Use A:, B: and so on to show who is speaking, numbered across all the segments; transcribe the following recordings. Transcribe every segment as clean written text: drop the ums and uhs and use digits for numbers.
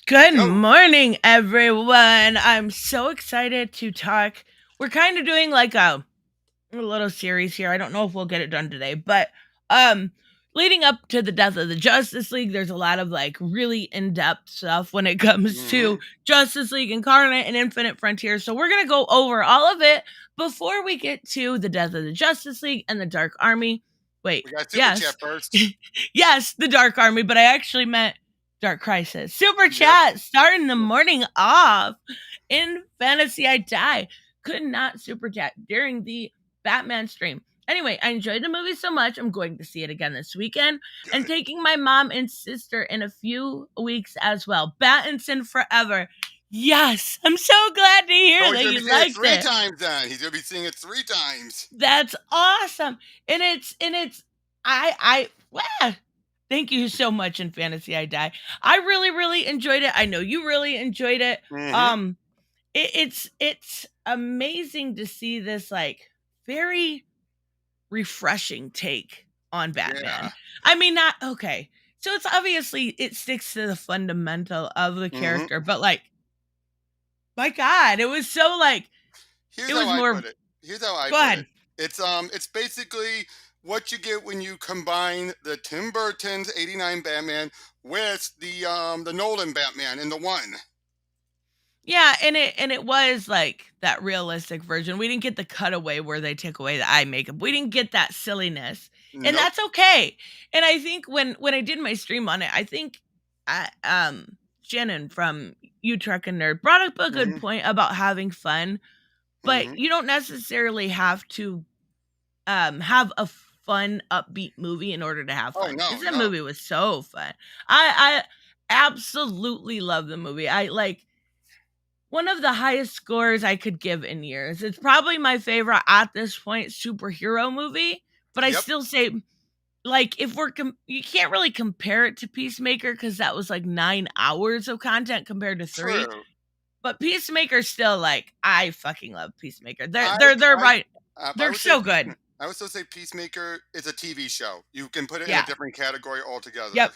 A: Good
B: Go.
A: morning, everyone. I'm so excited to talk. We're kind of doing like a little series here. I don't know if we'll get it done today, but um leading up to the death of the Justice League, there's a lot of like really in-depth stuff when it comes to
B: hmm
A: Justice League Incarnate and Infinite Frontier. So we're going to go over all of it before we get to the death of the Justice League and the Dark Army. Wait,
B: We got Super
A: yes.
B: Chat first.
A: Yes, the Dark Army, but I actually meant Dark Crisis. Super
B: Yep.
A: chat starting the morning off. In Fantasy I Die. Could not super chat during the Batman stream. Anyway, I enjoyed the movie so much. I'm going to see it again this weekend and
B: Good.
A: taking my mom and sister in a few weeks as well. Battinson forever. Yes, I'm so glad to hear
B: So he's
A: that
B: gonna be
A: you
B: seeing it
A: liked
B: three
A: it.
B: times then. He's gonna be seeing it 3 times.
A: That's awesome. And it's I wow. Thank you so much in Fantasy I Die. I really, really enjoyed it. I know you really enjoyed it.
B: hmm
A: Um it's amazing to see this like very refreshing take on
B: Yeah.
A: Batman. I mean, not okay. So it's obviously it sticks to the fundamental of the
B: hmm
A: character, but like my God, it was so like
B: Here's
A: it
B: how
A: was
B: I
A: more
B: put it. Here's how I
A: go
B: put
A: ahead.
B: it. It's basically what you get when you combine the Tim Burton's '89 Batman with the Nolan Batman in the one.
A: Yeah, and it was like that realistic version. We didn't get the cutaway where they take away the eye makeup. We didn't get that silliness. And
B: Nope.
A: that's okay. And I think when I did my stream on it, I think Shannon from You Truck and Nerd brought up a good
B: hmm
A: point about having fun, but
B: hmm
A: you don't necessarily have to have a fun upbeat movie in order to have
B: Oh
A: fun.
B: no,
A: Cuz that
B: no.
A: movie was so fun. I absolutely love the movie. I like one of the highest scores I could give in years. It's probably my favorite at this point superhero movie, but I
B: Yep.
A: still say like if you can't really compare it to Peacemaker cuz that was like 9 hours of content compared to 3,
B: True.
A: but Peacemaker still like I fucking love Peacemaker. They're
B: I
A: they're they're
B: I
A: right.
B: I
A: They're
B: would say
A: so good.
B: I would still say Peacemaker is a TV show. You can put it in a
A: Yeah.
B: different category altogether.
A: Yep.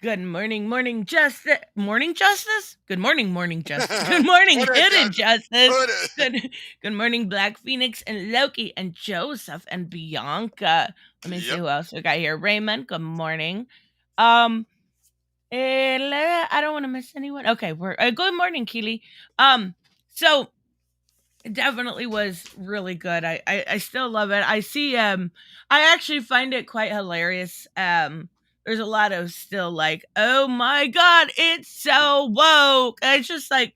A: Good morning, morning justice. Morning justice? Good morning, morning justice. Good morning,
B: Put it,
A: hidden
B: Justin.
A: justice.
B: Put it.
A: Good morning, Black Phoenix and Loki and Joseph and Bianca. Let me see
B: Yep.
A: who else we got here. Raymond, good morning. Um, I don't want to miss anyone. Okay, we're good morning, Keely. So it definitely was really good. I still love it. I actually find it quite hilarious. There's a lot of still like, oh my god, it's so woke. And it's just like,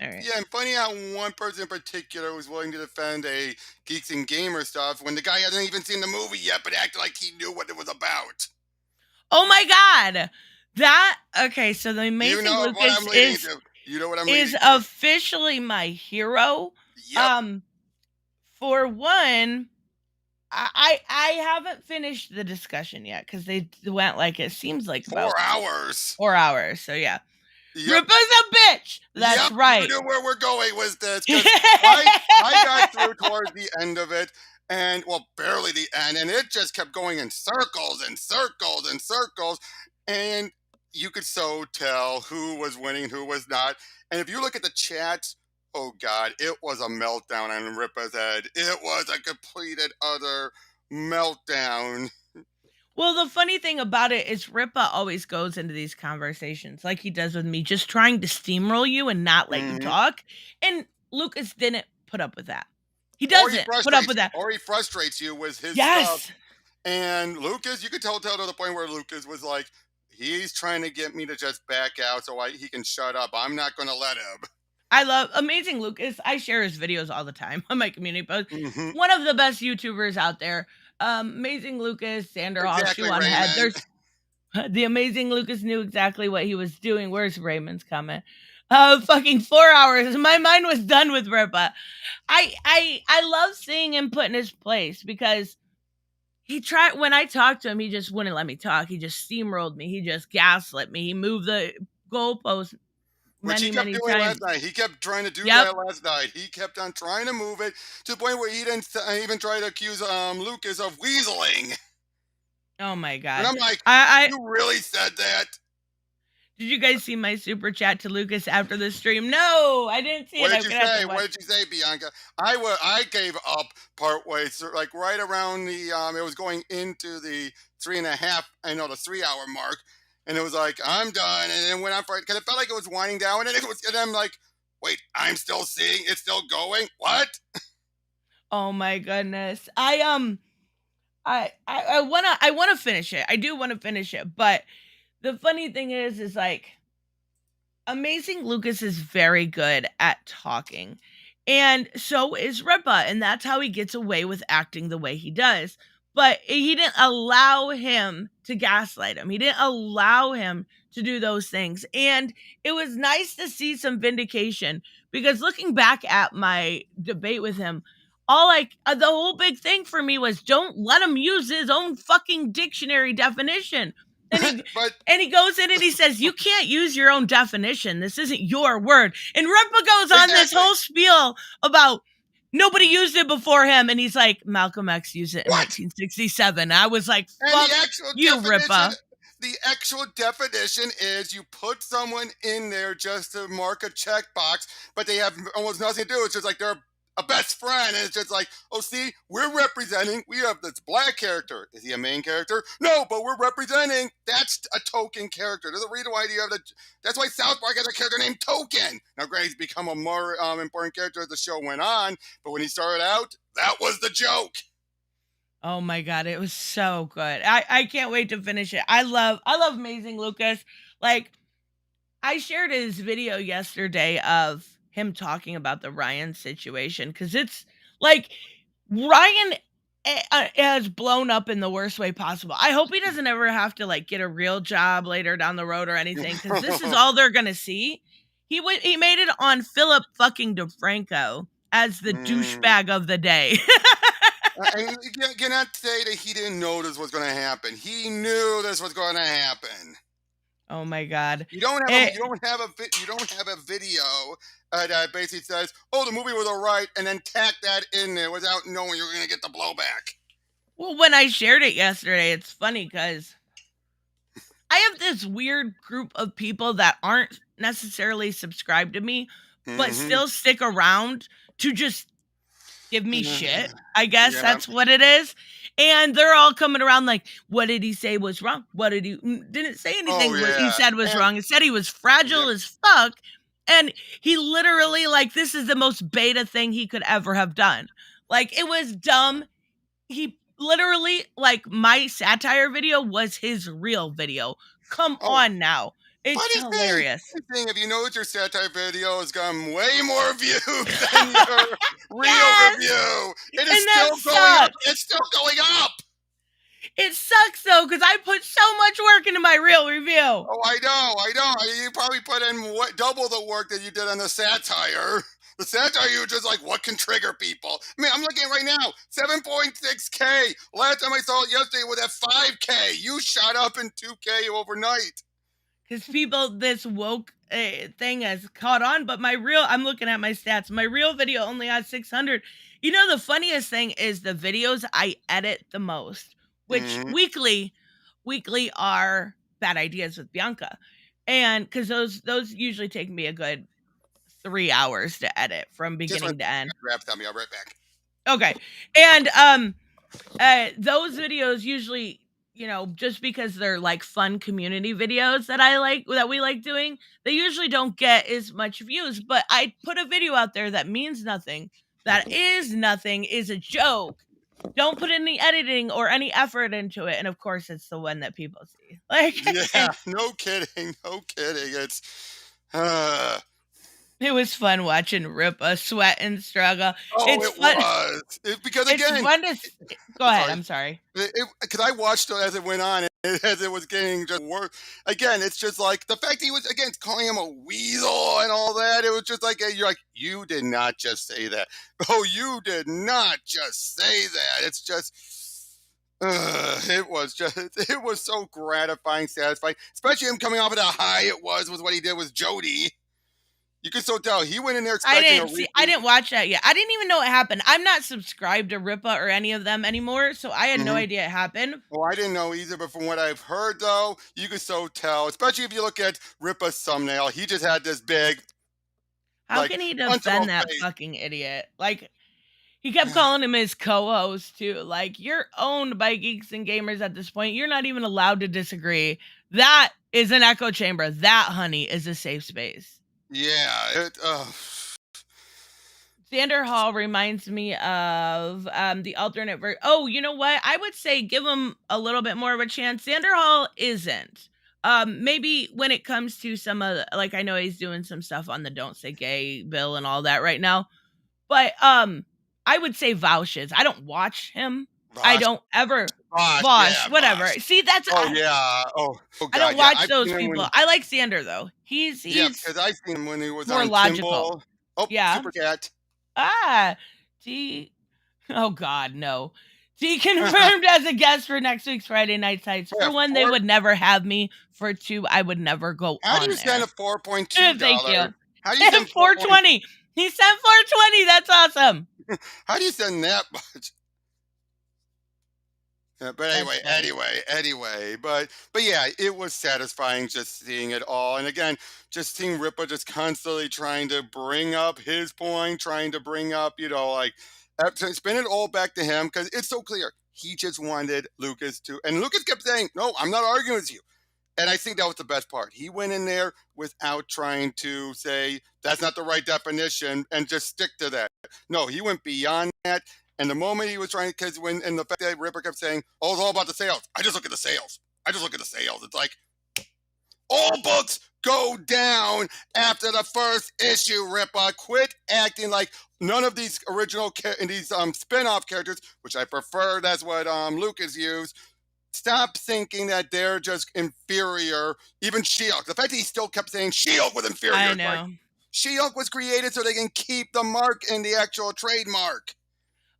A: all right.
B: Yeah, and funny how one person in particular was willing to defend a geeks and gamer stuff when the guy hasn't even seen the movie yet, but acted like he knew what it was about.
A: Oh my god. That okay, so the
B: You
A: amazing
B: know what I'm
A: Lucas
B: leading
A: is
B: to. You know what I'm
A: is
B: leading to.
A: officially my hero.
B: Yep.
A: Um for one, I haven't finished the discussion yet because they went like it seems like
B: Four
A: about
B: hours.
A: 4 hours. So yeah.
B: Yep.
A: Ripa's a bitch. That's
B: Yep. You
A: right.
B: knew where we're going with this because I got through towards the end of it, and well, barely the end, and it just kept going in circles and circles and circles, and you could so tell who was winning, who was not. And if you look at the chat, oh god, it was a meltdown on Ripa's head. It was a complete and utter meltdown.
A: Well, the funny thing about it is Ripa always goes into these conversations like he does with me, just trying to steamroll you and not let you
B: hmm
A: talk. And Lucas didn't put up with that. He
B: Or he
A: doesn't put up
B: frustrates
A: with
B: you,
A: that.
B: or he frustrates you with his stuff.
A: Yes.
B: And Lucas, you could tell to the point where Lucas was like, he's trying to get me to just back out so he can shut up. I'm not going to let him.
A: I love Amazing Lucas. I share his videos all the time on my community post.
B: hmm
A: One of the best YouTubers out there. Amazing Lucas, Sander Hawk, Shoe
B: Exactly,
A: on Head.
B: Raymond.
A: There's the amazing Lucas knew exactly what he was doing. Where's Raymond's comment? Fucking 4 hours. My mind was done with Ripa. I love seeing him put in his place because he tried when I talked to him, he just wouldn't let me talk. He just steamrolled me. He just gaslit me. He moved the goalpost
B: Which he
A: many,
B: kept
A: many
B: doing
A: times.
B: last night. He kept trying to do
A: Yep.
B: that last night. He kept on trying to move it to the point where he didn't even try to accuse Lucas of weaseling.
A: Oh my
B: And
A: god.
B: I'm like,
A: I
B: you really said that?
A: Did you guys see my super chat to Lucas after the stream? No, I didn't see
B: What
A: it.
B: did
A: I'm
B: you
A: gonna have to
B: say?
A: watch.
B: What did you say, Bianca? I gave up partway through, like right around the it was going into the 3.5, I know, the 3 hour mark, and it was like I'm done, and then went on for it because it felt like it was winding down, and it was, and I'm like, wait, I'm still seeing it's still going. What?
A: Oh my goodness. I wanna finish it. I do want to finish it, but the funny thing is like Amazing Lucas is very good at talking. And so is Ripa, and that's how he gets away with acting the way he does. But he didn't allow him to gaslight him. He didn't allow him to do those things. And it was nice to see some vindication because looking back at my debate with him, the whole big thing for me was don't let him use his own fucking dictionary definition. And he
B: But
A: and he goes in and he says, "You can't use your own definition. This isn't your word." And Rupa goes on this
B: exactly.
A: whole spiel about nobody used it before him. And he's like, Malcolm X used it in
B: What?
A: 1967. I was like,
B: And
A: fuck you, Ripa.
B: the actual definition is you put someone in there just to mark a checkbox, but they have almost nothing to do. It's just like they're a best friend, and it's just like, oh, see, we're representing. We have this black character. Is he a main character? No, but we're representing. That's a token character. There's a reason why you have the. That's why South Park has a character named Token. Now, granted, he's become a more important character as the show went on, but when he started out, that was the joke.
A: Oh my god, it was so good. I can't wait to finish it. I love Amazing Lucas. Like I shared his video yesterday of him talking about the Ryan situation because it's like Ryan has blown up in the worst way possible. I hope he doesn't ever have to like get a real job later down the road or anything because this is all they're gonna see. He made it on Philip fucking DeFranco as the
B: Mm.
A: douchebag of the day.
B: And you cannot say that he didn't know this was going to happen. He knew this was going to happen.
A: Oh my god.
B: You don't have a
A: It,
B: you don't have a video that basically says, "Oh, the movie was alright," and then tack that in there without knowing you're going to get the blowback.
A: well, when I shared it yesterday, it's funny because I have this weird group of people that aren't necessarily subscribed to me, but
B: Mm-hmm.
A: still stick around to just give me shit. I guess
B: Yeah.
A: that's what it is. And they're all coming around like, what did he say was wrong? What did he didn't say
B: Oh
A: anything what he
B: yeah.
A: said was
B: And
A: wrong. He said he was
B: yep.
A: fragile as fuck. And he literally like this is the most beta thing he could ever have done. Like it was dumb. He literally like my satire video was his real video. Come
B: Oh,
A: on now. It's
B: funny thing.
A: hilarious.
B: Funny thing. If you notice, your satire video has gotten way more views than your real
A: Yes.
B: review. It is
A: And that
B: still going up.
A: sucks.
B: It's still going up.
A: It sucks though, because I put so much work into my real review.
B: Oh, I know, I know. You probably put in double the work that you did on the satire. The satire, you were just like, what can trigger people? I mean, I'm looking at it right now, 7.6K. Last time I saw it yesterday was at 5K. You shot up in 2K overnight.
A: Because people, this woke thing has caught on, but I'm looking at my stats. My real video only has 600. You know, the funniest thing is the videos I edit the most, which
B: Mm-hmm.
A: weekly are bad ideas with Bianca. And because those usually take me a good 3 hours to edit from
B: Just want
A: beginning to end.
B: to grab me. I'll be right back.
A: Okay. And those videos usually, just because they're like fun community videos that we like doing, they usually don't get as much views. But I put a video out there that means nothing, that is nothing, is a joke. Don't put any editing or any effort into it. And of course, it's the one that people see. Like,
B: Yeah, no kidding, no kidding. Uh,
A: it was fun watching Ripa sweat and struggle.
B: oh,
A: It's
B: it
A: fun.
B: was. Because
A: It's
B: again,
A: fun to. Go ahead.
B: sorry.
A: I'm sorry.
B: Because I watched it as it went on, as it was getting just worse. Again, it's just like the fact he was again calling him a weasel and all that. It was just like you're like, you did not just say that. Oh, you did not just say that. It's just. It was so gratifying, satisfying, especially him coming off of the high it was with what he did with Jody. You could so tell he went in there
A: I
B: expecting a
A: didn't see. I
B: repeat.
A: didn't watch that yet. I didn't even know it happened. I'm not subscribed to Ripa or any of them anymore, so I had no
B: Mhm.
A: idea it happened.
B: Well, I didn't know either, but from what I've heard, though, you could so tell, especially if you look at Ripa's thumbnail, he just had this big,
A: How
B: like,
A: can he
B: punchable
A: defend that
B: face.
A: fucking idiot? Like, he kept calling him his co-host too. Like, you're owned by geeks and gamers at this point. You're not even allowed to disagree. That is an echo chamber. That, honey, is a safe space.
B: Yeah,
A: Xander Hall reminds me of the alternate version. Oh, you know what? I would say give him a little bit more of a chance. Xander Hall isn't. Maybe when it comes to some of like I know he's doing some stuff on the Don't Say Gay bill and all that right now, but I would say Vouches. I don't watch him. I
B: Vosh,
A: don't ever
B: Vosh,
A: Vosh,
B: yeah,
A: whatever.
B: Vosh.
A: See, that's
B: Oh yeah, oh
A: I don't
B: god, yeah.
A: watch
B: I've
A: those
B: seen him
A: people.
B: when,
A: I like Xander though.
B: yeah,
A: He's
B: because I seen him when he was
A: more
B: on
A: logical.
B: Kimball. Oh,
A: Yeah.
B: Super Cat.
A: Ah, T. Oh God, no. T confirmed as a guest for next week's Friday Night Sites. For
B: Yeah,
A: one, they would never have me. For two, I would never go
B: how do
A: on
B: you send a
A: there. Thank
B: $4.2?
A: you.
B: How do you send
A: 420. He sent 420. That's awesome.
B: how do you send that much? But
A: That's
B: anyway,
A: funny.
B: but yeah, it was satisfying just seeing it all, and again, just seeing Ripa just constantly trying to bring up his point, trying to bring up, like, to spin it all back to him because it's so clear he just wanted Lucas to, and Lucas kept saying, "No, I'm not arguing with you." And I think that was the best part. He went in there without trying to say that's not the right definition and just stick to that. No, he went beyond that. And the moment he was trying, because when, and the fact that Ripper kept saying, "Oh, it's all about the sales. I just look at the sales. I just look at the sales." It's like all books go down after the first issue, Ripper. Quit acting like none of these original and these spin-off characters, which I prefer. That's what Lucas used. Stop thinking that they're just inferior. Even She-Hulk. The fact that he still kept saying She-Hulk was inferior.
A: I
B: It's like
A: know.
B: She-Hulk was created so they can keep the mark in the actual trademark.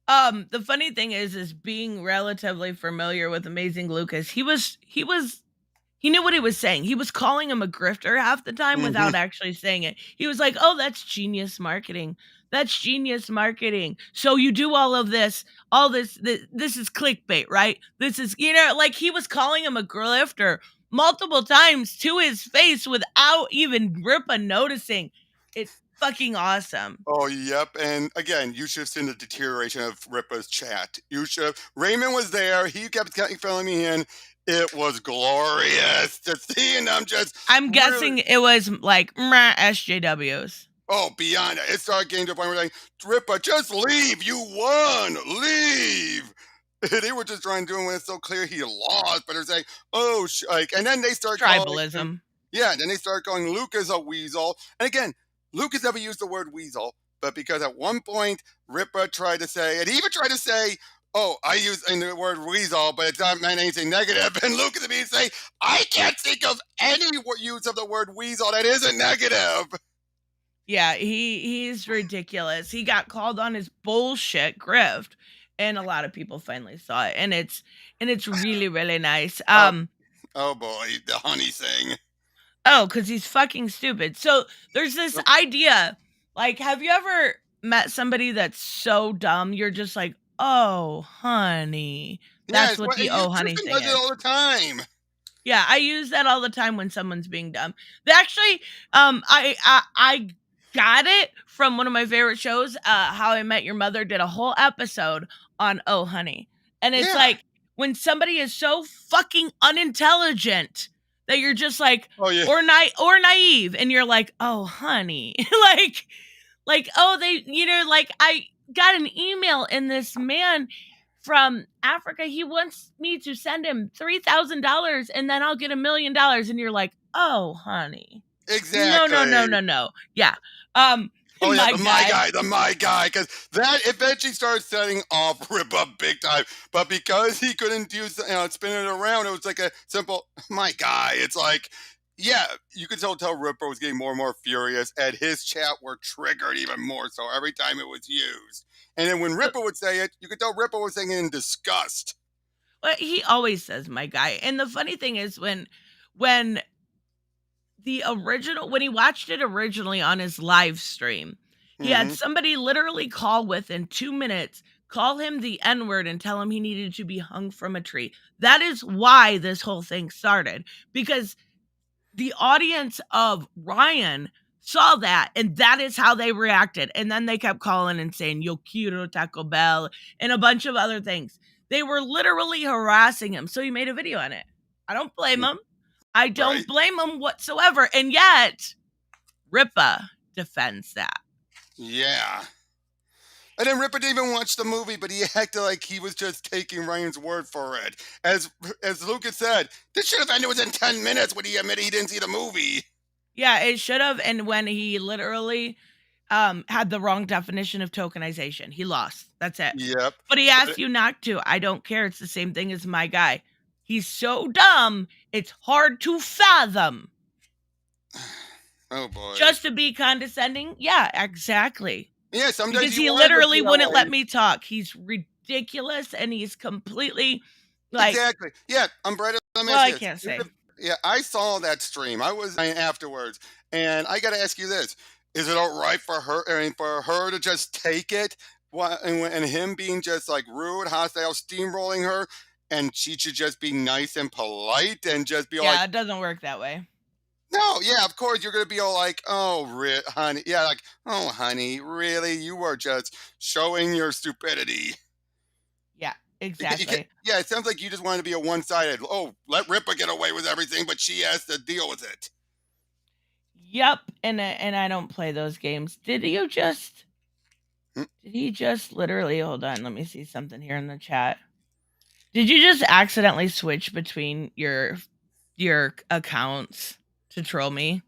A: The funny thing is being relatively familiar with Amazing Lucas, he knew what he was saying. He was calling him a grifter half the time
B: Mm-hmm.
A: without actually saying it. He was like, "Oh, that's genius marketing. That's genius marketing. So you do all this is clickbait, right? This is, like he was calling him a grifter multiple times to his face without even Ripa noticing. It's fucking awesome.
B: Oh, yep. And again, you should have seen the deterioration of Ripa's chat. You should have. Raymond was there. He kept filling me in. It was glorious just seeing them just
A: I'm
B: really.
A: guessing it was like SJWs.
B: Oh, beyond it. It started getting to the point where like, Ripa, just leave. You won. Leave. They were just trying to do it when it's so clear he lost, but it's like, oh, like, and then they start calling him,
A: Tribalism.
B: yeah, then they start calling Lucas a weasel. And again, Lucas never used the word weasel, but because at one point Ripa tried to say, and he even tried to say, oh, I use in the word weasel, but it's not meant anything negative. And Lucas immediately say, I can't think of any use of the word weasel that isn't negative.
A: Yeah, he's ridiculous. He got called on his bullshit grift, and a lot of people finally saw it, and it's really really nice.
B: Oh, oh boy, the honey thing.
A: Oh, because he's fucking stupid. So there's this idea, like, have you ever met somebody that's so dumb you're just like, oh honey,
B: Yeah,
A: that's what the
B: you
A: oh honey
B: Tristan
A: thing
B: does it
A: is.
B: all the time.
A: Yeah, I use that all the time when someone's being dumb. They actually, I got it from one of my favorite shows. How I Met Your Mother did a whole episode on "Oh Honey," and it's
B: Yeah.
A: like when somebody is so fucking unintelligent that you're just like,
B: Oh yeah.
A: or naive, and you're like, "Oh honey," like oh they, like I got an email and this man from Africa. He wants me to send him $3,000 and then I'll get $1,000,000. And you're like, oh, honey. No, no, no,
B: Exactly.
A: no, no. Yeah.
B: Oh yeah,
A: My guy.
B: the my guy, because that eventually started setting off Rip Up big time. But because he couldn't use, spin it around, it was like a simple my guy. It's like, yeah, you could tell Ripper was getting more and more furious, and his chat were triggered even more so every time it was used. And then when
A: But
B: Ripper would say it, you could tell Ripper was saying it in disgust.
A: he always says my guy. And the funny thing is when the original when he watched it originally on his live stream, he had
B: Hmm.
A: somebody literally call within 2 minutes, call him the N-word and tell him he needed to be hung from a tree. That is why this whole thing started, because the audience of Ryan saw that, and that is how they reacted. And then they kept calling and saying, Yo quiero Taco Bell, and a bunch of other things. They were literally harassing him. So he made a video on it. I don't blame him. I
B: Right.
A: don't blame him whatsoever. And yet, Ripa defends that.
B: Yeah. And then Ripper didn't even watch the movie, but he acted like he was just taking Ryan's word for it. As Lucas said, this should have ended within 10 minutes when he admitted he didn't see the movie.
A: Yeah, it should have. And when he literally had the wrong definition of tokenization, he lost. That's it.
B: Yep.
A: But he
B: But
A: asked you not to. I don't care. It's the same thing as my guy. He's so dumb, it's hard to fathom.
B: oh boy.
A: Just to be condescending? Yeah, exactly.
B: Yeah, sometimes
A: Because
B: you
A: he
B: want to be
A: literally
B: that
A: wouldn't let
B: way.
A: me talk. He's ridiculous and he's completely like,
B: Exactly. Yeah, Umbrella, let me
A: well,
B: ask
A: I
B: you
A: can't
B: this.
A: say.
B: Yeah, I saw that stream. I was afterwards, and I got to ask you this: is it all right for her? I mean, for her to just take it, and him being just like rude, hostile, steamrolling her, and she should just be nice and polite and just be
A: Yeah,
B: like,
A: it doesn't work that way.
B: "No, yeah, of course you're gonna be all like, oh, honey, yeah, like, oh, honey, really, you are just showing your stupidity."
A: Yeah, exactly.
B: Yeah, it sounds like you just wanted to be a one-sided. Oh, let Ripa get away with everything, but she has to deal with it.
A: Yep, and I don't play those games. Did you just
B: Hmm.
A: did he just literally hold on, let me see something here in the chat. Did you just accidentally switch between your accounts to troll me?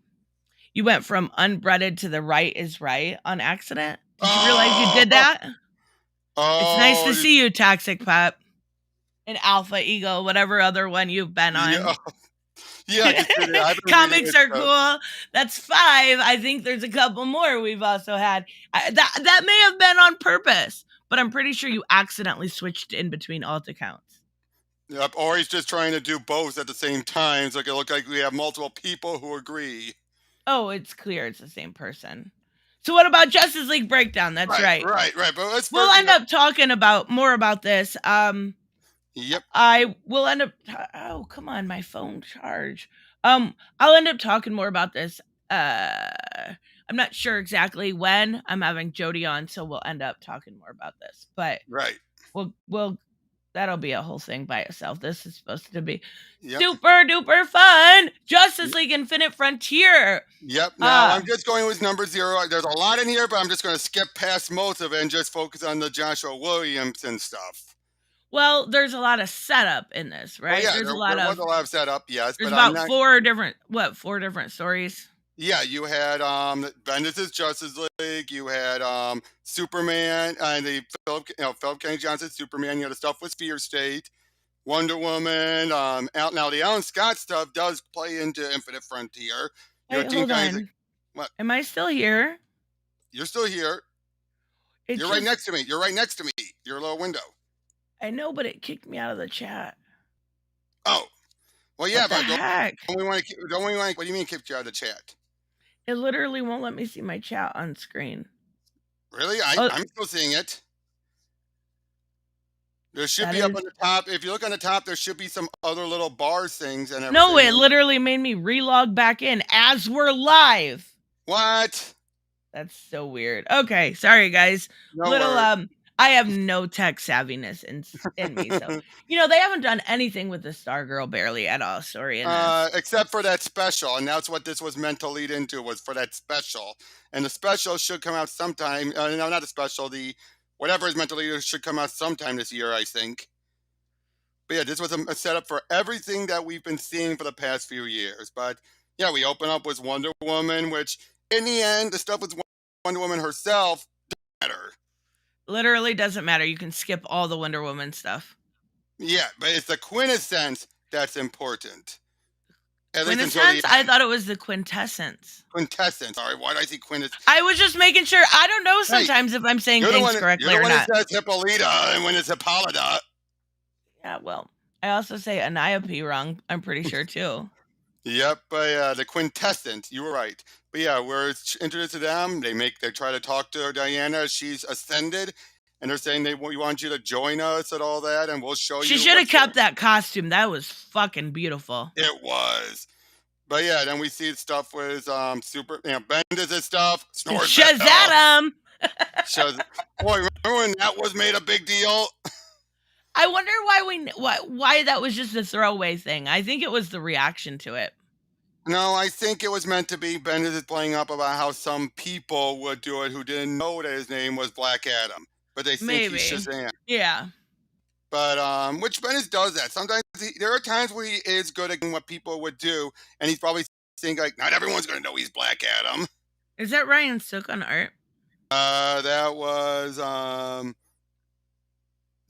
A: You went from unbreaded to the right is right on accident? Did you realize you
B: Oh,
A: did that? It's nice
B: oh,
A: to see you, Toxic Pop. And Alpha Ego, whatever other one you've been on.
B: yeah, yeah. I can see that. I've been reading
A: Comics
B: it.
A: are cool. That's 5. I think there's a couple more we've also had. That may have been on purpose, but I'm pretty sure you accidentally switched in between alt accounts.
B: Yep, or he's just trying to do both at the same time, so it can look like we have multiple people who agree.
A: Oh, it's clear it's the same person. So what about Justice League Breakdown? That's
B: Right,
A: right.
B: right, right. But let's
A: We'll
B: first,
A: end up talking about more about this.
B: yep,
A: I will end up oh, come on, my phone charge. I'll end up talking more about this. I'm not sure exactly when. I'm having Jody on, so we'll end up talking more about this. But
B: right,
A: we'll that'll be a whole thing by itself. This is supposed to be
B: yep,
A: super duper fun. Justice League Infinite Frontier.
B: yep. Now
A: Uh
B: I'm just going with number 0. There's a lot in here, but I'm just going to skip past most of it and just focus on the Joshua Williamson stuff.
A: well, there's a lot of setup in this,
B: Well,
A: right?
B: yeah,
A: There's a lot
B: there was
A: of
B: a lot of setup, yes,
A: there's
B: but I'm
A: about
B: not.
A: 4 different stories.
B: Yeah, you had Bendis' Justice League. You had Superman and the Philip Kennedy Johnson Superman. You had the stuff with Fear State, Wonder Woman. Now the Alan Scott stuff does play into Infinite Frontier. You
A: Wait,
B: had Teen
A: hold
B: Titans.
A: on.
B: What?
A: Am I still here?
B: You're still here.
A: It
B: You're right
A: just
B: next to me. You're right next to me. Your little window.
A: I know, but it kicked me out of the chat.
B: Oh, well, yeah,
A: What the
B: but
A: heck?
B: don't we want to? Don't we want? What do you mean kicked you out of the chat?
A: It literally won't let me see my chat on screen.
B: Really?
A: Oh,
B: I'm still seeing it. There should
A: that
B: be up
A: is
B: on the top. If you look on the top, there should be some other little bars things and
A: no, it
B: everything.
A: literally made me relog back in as we're live.
B: What?
A: That's so weird. Okay, sorry guys.
B: No
A: Little
B: worries.
A: I have no tech savviness in me, so they haven't done anything with the Stargirl barely at all story in this.
B: Except for that special, and that's what this was meant to lead into, was for that special. And the special should come out sometime. No, not the special. The whatever is meant to lead should come out sometime this year, I think. But yeah, this was a setup for everything that we've been seeing for the past few years. But yeah, we open up with Wonder Woman, which in the end, the stuff with Wonder Woman herself doesn't matter.
A: Literally doesn't matter. You can skip all the Wonder Woman stuff.
B: Yeah, but it's the quintessence that's important. At least until the
A: Quintessence? I thought it was the quintessence.
B: quintessence. Sorry, why did I see quintessence?
A: I was just making sure. I don't know
B: Hey,
A: sometimes if I'm saying
B: you're the
A: things
B: one.
A: correctly
B: You're
A: or
B: the one
A: not.
B: that says Hippolyta, and when it's Hippolyta.
A: Yeah, well, I also say Aniope wrong, I'm pretty sure too.
B: Yep, but yeah, the quintessence. You were right. But yeah, we're introduced to them. They try to talk to Diana. She's ascended, and they're saying we want you to join us and all that, and we'll show
A: She
B: you
A: should have
B: what's going.
A: kept that costume. That was fucking beautiful.
B: It was. But yeah, then we see stuff with super, Bendis and stuff. Snores Bell.
A: Shazam!
B: Shows. Boy, remember when that was made a big deal?
A: I wonder why that was just a throwaway thing. I think it was the reaction to it.
B: No, I think it was meant to be. Bendis is playing up about how some people would do it who didn't know that his name was Black Adam, but they think he's
A: Maybe.
B: Shazam.
A: Yeah.
B: But which Bendis does that. Sometimes there are times where he is good at what people would do, and he's probably thinking like, not everyone's going to know he's Black Adam.
A: Is that Ryan Sook on art?
B: That was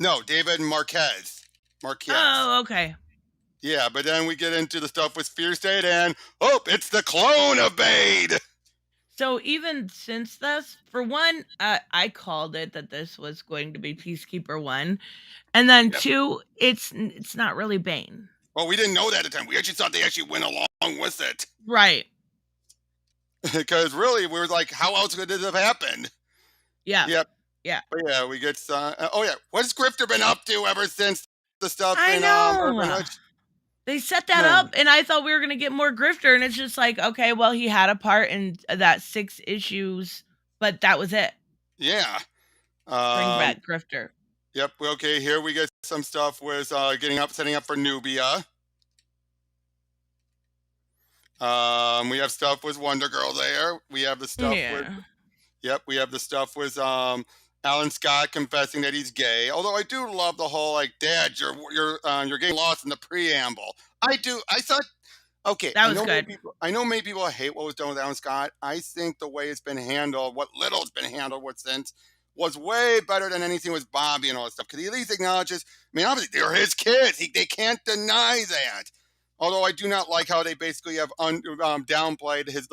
B: no, David Marquez.
A: Oh, okay.
B: Yeah, but then we get into the stuff with Fear State, and it's the clone of Bade.
A: So even since this, for one, I called it that this was going to be Peacekeeper 1, and then 2, it's not really Bane.
B: Well, we didn't know that at the time. We actually thought they actually went along with it.
A: Right.
B: Because really, we were like, how else could this have happened?
A: Yeah.
B: Yep.
A: Yeah.
B: But yeah, we get what's Grifter been up to ever since the stuff
A: I
B: in
A: know.
B: Urban Hutch?
A: They set that up, and I thought we were gonna get more Grifter, and it's just like, okay, well, he had a part in that 6 issues, but that was it.
B: Yeah.
A: Bring back Grifter.
B: Yep. Okay. Here we get some stuff with setting up for Nubia. We have stuff with Wonder Girl there. We have the stuff with. Yep. We have the stuff with Alan Scott confessing that he's gay. Although I do love the whole like, Dad, you're getting lost in the preamble. I do. I thought. Okay,
A: that was good.
B: I know many people hate what was done with Alan Scott. I think the way it's been handled, what little's been handled with since, was way better than anything with Bobby and all that stuff. Because he at least acknowledges, I mean, obviously, they're his kids. They can't deny that. Although I do not like how they basically have downplayed his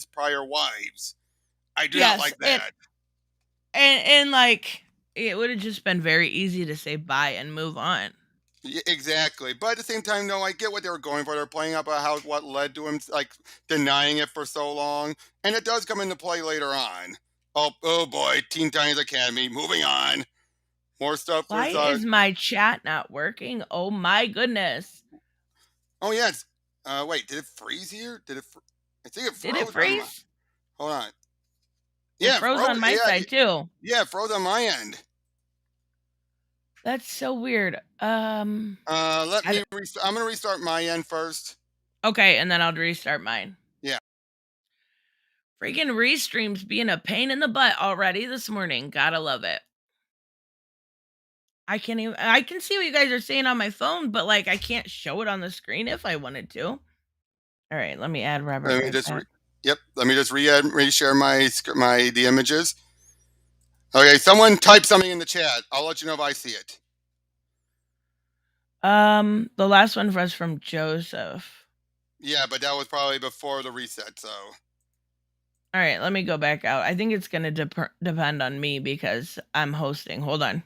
B: prior wives. I do not like that.
A: And like, it would have just been very easy to say bye and move on.
B: Yeah, exactly. But at the same time, no, I get what they were going for. They're playing up what led to him like denying it for so long. And it does come into play later on. Oh boy, Teen Titans Academy. Moving on. More stuff.
A: Why is my chat not working? Oh my goodness.
B: Oh yeah. Wait, did it freeze here? I think it froze.
A: Did it freeze?
B: Hold on.
A: Yeah, it froze on my side too.
B: Yeah, it froze on my end.
A: That's so weird. I'm
B: gonna restart my end first.
A: Okay, and then I'll restart mine.
B: Yeah.
A: Freaking restreams being a pain in the butt already this morning. Gotta love it. I can see what you guys are saying on my phone, but like I can't show it on the screen if I wanted to. All right, let me add Robert.
B: Let me just reshare the images. Okay, someone type something in the chat. I'll let you know if I see it.
A: The last one was from Joseph.
B: Yeah, but that was probably before the reset, so.
A: All right, let me go back out. I think it's going to depend on me because I'm hosting. Hold on.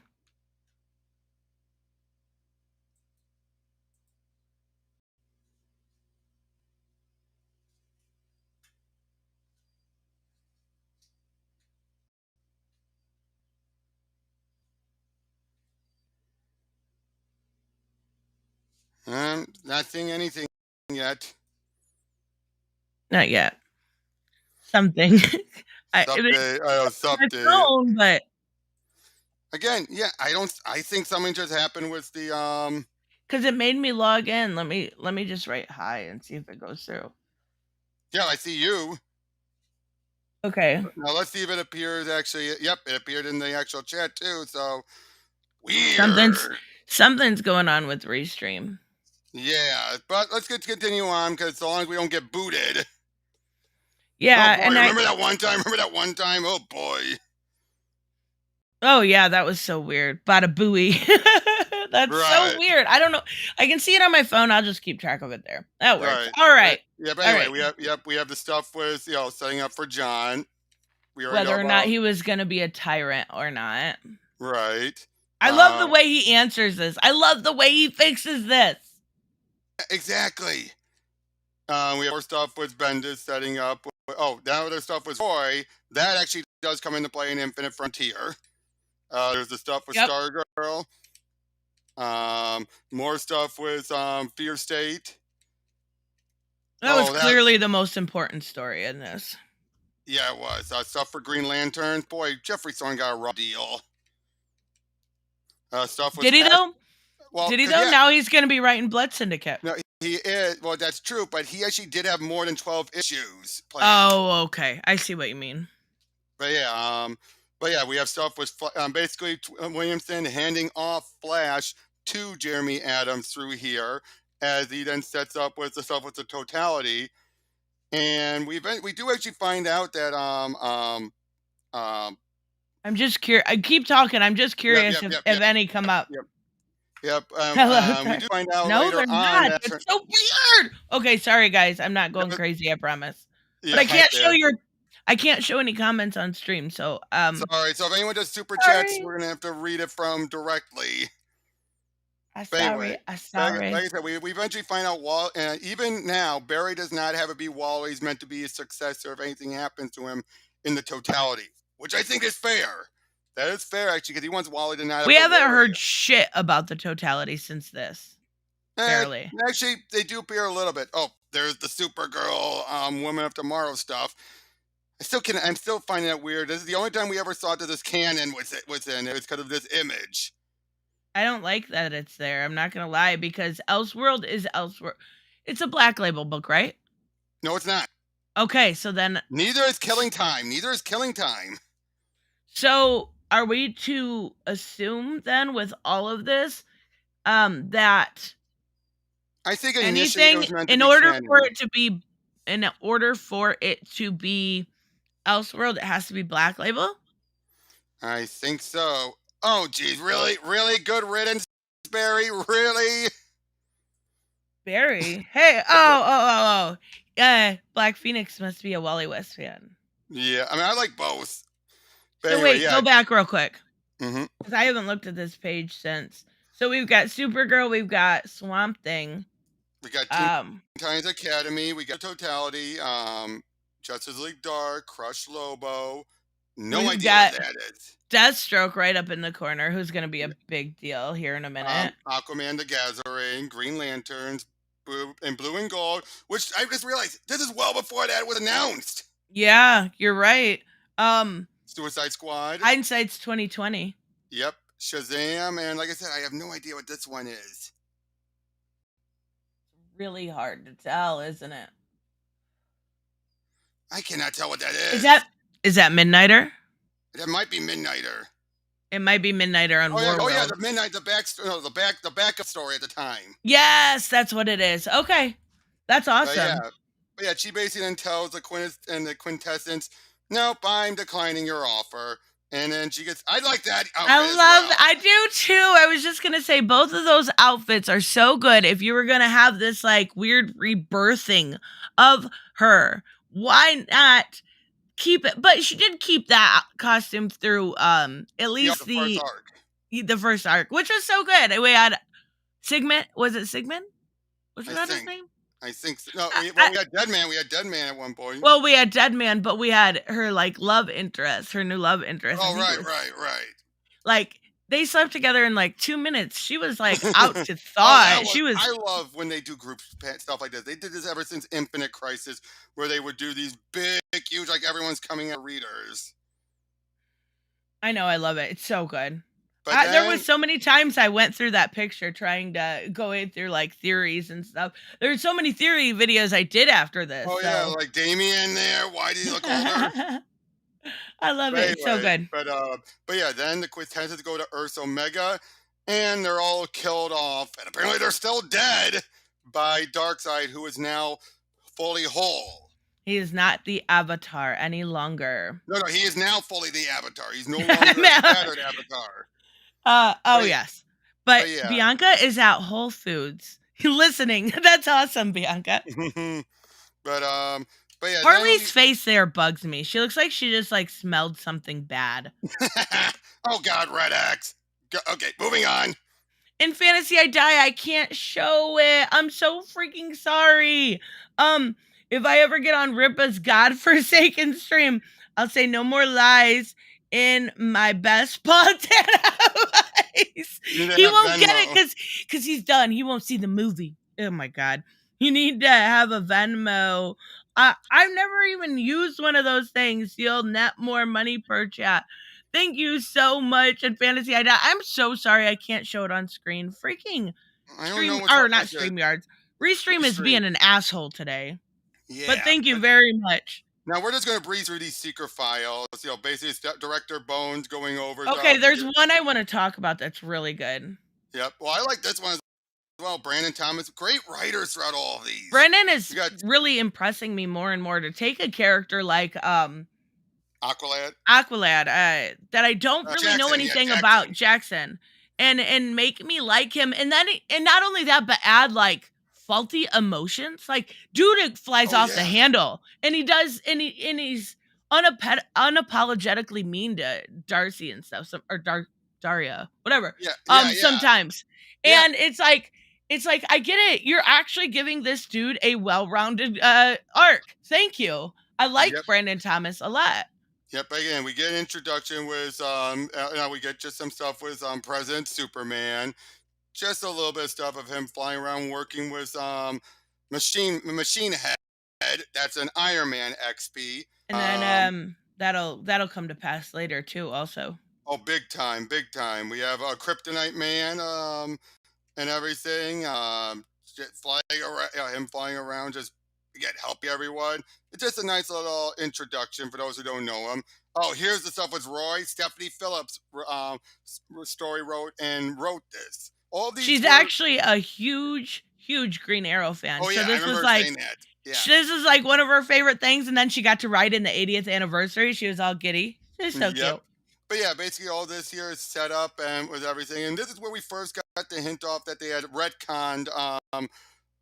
B: Not seeing anything yet.
A: Not yet. Something.
B: Something.
A: My phone, but
B: again, yeah, I think something just happened with the
A: because it made me log in. Let me just write hi and see if it goes through.
B: Yeah, I see you.
A: Okay.
B: Now let's see if it appears actually. Yep, it appeared in the actual chat too. So weird.
A: Something's going on with Restream.
B: Yeah, but let's continue on because so long as we don't get booted.
A: Yeah,
B: oh boy,
A: and
B: remember that one time? Remember that one time? Oh boy.
A: Oh yeah, that was so weird. Bada booey. That's so weird. I don't know. I can see it on my phone. I'll just keep track of it there. That works. All right.
B: Yeah, but anyway, we have the stuff with setting up for John.
A: Whether or not he was going to be a tyrant or not.
B: Right.
A: I love the way he answers this. I love the way he fixes this.
B: Exactly. We have more stuff with Bendis setting up. Oh, now there's stuff with Roy. That actually does come into play in Infinite Frontier. There's the stuff with
A: Yep.
B: Stargirl. More stuff with Fear State.
A: That was
B: Oh, that
A: clearly the most important story in this.
B: yeah, it was stuff for Green Lantern. Boy, Jeffrey Thorne got a raw deal. Stuff with
A: Did he though?
B: well,
A: Did he
B: because
A: though?
B: yeah,
A: Now he's going to be writing Blood Syndicate.
B: no, he is. Well, that's true, but he actually did have more than 12 issues planned.
A: Oh, okay. I see what you mean.
B: But yeah, we have stuff with basically Williamson handing off Flash to Jeremy Adams through here, as he then sets up with the stuff with the totality, and we do actually find out that
A: I'm just curious. I keep talking. I'm just
B: yep
A: curious
B: yep yep
A: if
B: yep
A: any come up.
B: yep yep
A: Hello
B: we
A: there.
B: do find out
A: No,
B: later
A: they're
B: on
A: not.
B: that
A: They're so weird. Okay, sorry guys. I'm not going crazy, I promise. But I
B: right
A: can't show
B: there.
A: I can't show any comments on stream. So,
B: Sorry, so if anyone does super chats,
A: sorry.
B: we're gonna have to read it from directly.
A: I'm
B: But anyway,
A: sorry. I'm
B: like
A: sorry.
B: I said, we eventually find out even now, Barry does not have it be Wally. He's meant to be a successor if anything happens to him in the totality, which I think is fair. That is fair, actually, because he wants Wally to not
A: We
B: have to
A: haven't
B: worry.
A: heard shit about the totality since this. Barely.
B: Actually, they do appear a little bit. Oh, there's the Supergirl, Woman of Tomorrow stuff. I'm still finding that weird. This is the only time we ever saw that this canon was in. It was because of this image.
A: I don't like that it's there. I'm not gonna lie, because Elseworld is Elseworld. It's a Black Label book, right?
B: No, it's not.
A: Okay, so then
B: Neither is Killing Time.
A: So are we to assume then with all of this that
B: I think initially it
A: anything
B: was meant to
A: in
B: be
A: order
B: canon.
A: for it to be Elseworld, it has to be Black Label?
B: I think so. Oh, geez, really, really good riddance, Barry. Really?
A: Barry? Hey, oh. Black Phoenix must be a Wally West fan.
B: Yeah, I mean, I like both. But
A: So
B: anyway,
A: wait,
B: yeah.
A: go back real quick.
B: Mm-hmm.
A: Because I haven't looked at this page since. So we've got Supergirl, we've got Swamp Thing.
B: We got Teen Titans Academy. We got Totality. Justice League Dark. Crush Lobo. No
A: We've
B: idea
A: got
B: what that is.
A: Deathstroke right up in the corner, who's going to be a big deal here in a minute.
B: Aquaman the Gathering. Green Lanterns. Blue and Gold. Which I just realized this is well before that was announced.
A: Yeah, you're right.
B: Suicide Squad.
A: Hindsight's 2020.
B: Yep. Shazam, and like I said, I have no idea what this one is.
A: Really hard to tell, isn't it?
B: I cannot tell what that is.
A: Is that Midnighter?
B: That might be Midnighter.
A: It might be Midnighter on Warworld.
B: Oh yeah, the Midnight, the backup story at the time.
A: Yes, that's what it is. Okay, that's awesome.
B: But yeah, she basically then tells the quintessence, "Nope, I'm declining your offer." And then she gets, I like that outfit.
A: I do too. I was just going to say both of those outfits are so good. If you were going to have this like weird rebirthing of her, why not keep it? But she did keep that costume through at least the first arc, which was so good. We had Sigmund. Was it Sigmund? Was that his name?
B: I think so. No, we had Deadman. We had Deadman at one point.
A: Well, we had Deadman, but we had her like love interest, her new love interest.
B: Oh, right.
A: Like they slept together in like 2 minutes. She was like out to thaw.
B: I love when they do group stuff like this. They did this ever since Infinite Crisis, where they would do these big, huge, like everyone's coming at readers.
A: I know, I love it. It's so good. But there was so many times I went through that picture trying to go in through like theories and stuff. There's so many theory videos I did after this.
B: Oh yeah, like Damien there. Why did he look older?
A: I love it. It's so good.
B: But yeah, then the quintessence go to Earth Omega, and they're all killed off, and apparently they're still dead by Darkseid, who is now fully whole.
A: He is not the Avatar any longer.
B: No, he is now fully the Avatar. He's no longer a scattered Avatar.
A: Yes. But Bianca is at Whole Foods listening. That's awesome, Bianca.
B: But yeah,
A: Harley's face there bugs me. She looks like she just like smelled something bad.
B: Oh God, Red Axe. Okay, moving on.
A: in Fantasy I Die, I can't show it. I'm so freaking sorry. Um, if I ever get on Ripa's godforsaken stream, I'll say no more lies in my best Montana voice.
B: You need to
A: He
B: have
A: won't get it
B: Venmo.
A: because he's done. He won't see the movie. Oh my god. You need to have a Venmo. I've never even used one of those things. You'll net more money per chat. Thank you so much in Fantasy I Die. I'm so sorry I can't show it on screen. Freaking
B: I don't know
A: stream
B: what's
A: or
B: up
A: not
B: with the
A: StreamYards. Restream is
B: restream.
A: being an asshole today. But
B: Yeah,
A: thank you
B: but
A: very much.
B: now we're just gonna breeze through these secret files. Basically, it's Director Bones going over
A: Okay,
B: the
A: there's one I want to talk about that's really good.
B: Yep. Well, I like this one as well. Brandon Thomas, great writers throughout all of these.
A: Brennan
B: We
A: is
B: got
A: really impressing me more and more to take a character like
B: Aqualad,
A: Aqualad, that I don't really know
B: Jackson. Yeah,
A: anything about
B: Jackson.
A: Jackson, and make me like him, and then and not only that, but add like faulty emotions. Like dude flies
B: Oh
A: off the
B: yeah,
A: handle, and he does, and he's unapologetically mean to Darcy and stuff, or Daria, whatever.
B: yeah, yeah, yeah,
A: Sometimes,
B: yeah.
A: and it's like I get it. You're actually giving this dude a well-rounded arc. Thank you. I like
B: Yep.
A: Brandon Thomas a lot.
B: Yep. Again, we get an introduction with we get just some stuff with President Superman. Just a little bit of stuff of him flying around working with Machine Head. That's an Iron Man XP.
A: And then that'll come to pass later too also.
B: Oh, big time, big time. We have a Kryptonite Man and everything. Flying around, him flying around, just get help everyone. It's just a nice little introduction for those who don't know him. Oh, here's the stuff with Roy. Stephanie Phillips story wrote this. All these
A: She's
B: were.
A: actually a huge Green Arrow fan.
B: Oh
A: So
B: yeah, I
A: this was
B: remember
A: like
B: saying that. Yeah.
A: this is like one of her favorite things, and then she got to write in the 80th anniversary. She was all giddy. She's so
B: Yep.
A: cute.
B: But yeah, basically all this here is set up and with everything. And this is where we first got the hint off that they had retconned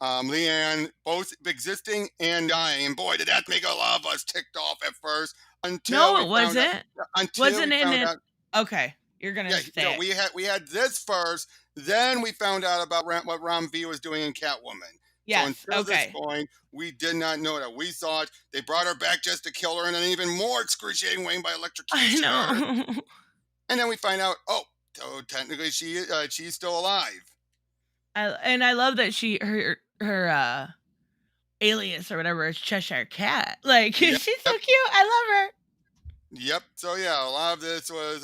B: Leanne, both existing and dying. And boy, did that make a lot of us ticked off at first until
A: No,
B: we
A: it
B: found out.
A: wasn't.
B: Until
A: Wasn't
B: we
A: in
B: found
A: it.
B: out.
A: Okay, you're
B: Yeah,
A: gonna say it.
B: we had this first. Then we found out about what Ram V was doing in Catwoman. So
A: Yes.
B: until this
A: Okay.
B: point, we did not know that. We thought they brought her back just to kill her in an even more excruciating way by
A: I
B: electrocution her.
A: know.
B: And then we find out, oh, so technically she's still alive.
A: I love that her alias or whatever is Cheshire Cat. Like
B: Yep.
A: she's so cute. I love her.
B: Yep. So yeah, a lot of this was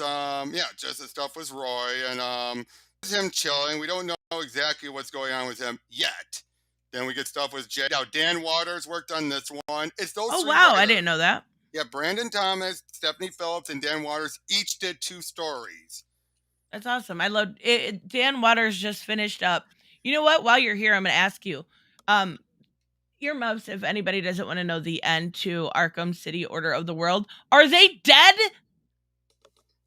B: just the stuff with Roy and him chilling. We don't know exactly what's going on with him yet. Then we get stuff with Jay. Now Dan Waters worked on this one. It's those
A: Oh
B: three
A: wow, I
B: writers.
A: didn't know that.
B: Yeah, Brandon Thomas, Stephanie Phillips, and Dan Waters each did 2 stories.
A: That's awesome. I love it. Dan Waters just finished up. You know what? While you're here, I'm gonna ask you. Earmuffs, if anybody doesn't want to know the end to Arkham City Order of the World, are they dead?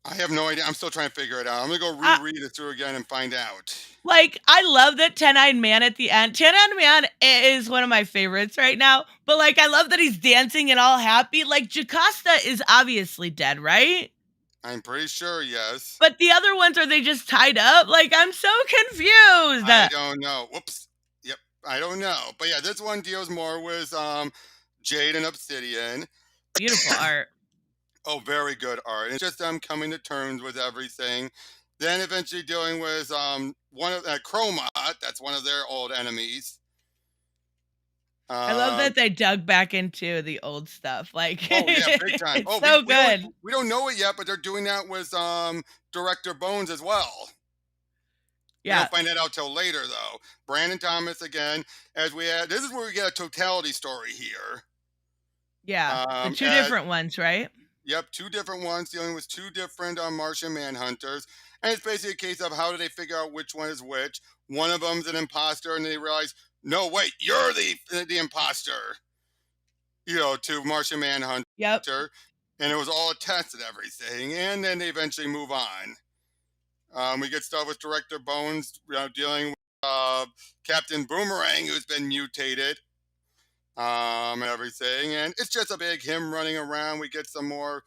B: I have no idea. I'm still trying to figure it out. I'm gonna go
A: Uh,
B: reread it through again and find out.
A: like, I love that 10-Eyed Man at the end. 10-Eyed Man is one of my favorites right now. But like, I love that he's dancing and all happy. Like, Jocasta is obviously dead, right?
B: I'm pretty sure, yes.
A: But the other ones, are they just tied up? Like, I'm so confused.
B: I don't know. Whoops. Yep. I don't know. But yeah, this one deals more with Jade and Obsidian.
A: Beautiful art.
B: Oh, very good art. It's just them coming to terms with everything. Then eventually dealing with one of Chroma. That's one of their old enemies.
A: I love
B: Um,
A: that they dug back into the old stuff. Like,
B: oh yeah, big time.
A: it's
B: Oh,
A: so good.
B: we don't know it yet, but they're doing that with Director Bones as well. We
A: Yeah.
B: don't find that out till later though. Brandon Thomas again, as we had. This is where we get a totality story here.
A: Yeah. The two
B: As
A: different ones, right?
B: Yep, 2 different ones dealing with 2 different Martian manhunters. And it's basically a case of how do they figure out which one is which. One of them's an imposter, and they realize, no, wait, you're the imposter. To Martian Manhunter.
A: Yep.
B: And it was all a test and everything. And then they eventually move on. We get stuff with Director Bones, dealing with Captain Boomerang, who's been mutated. And everything, and it's just a big him running around. We get some more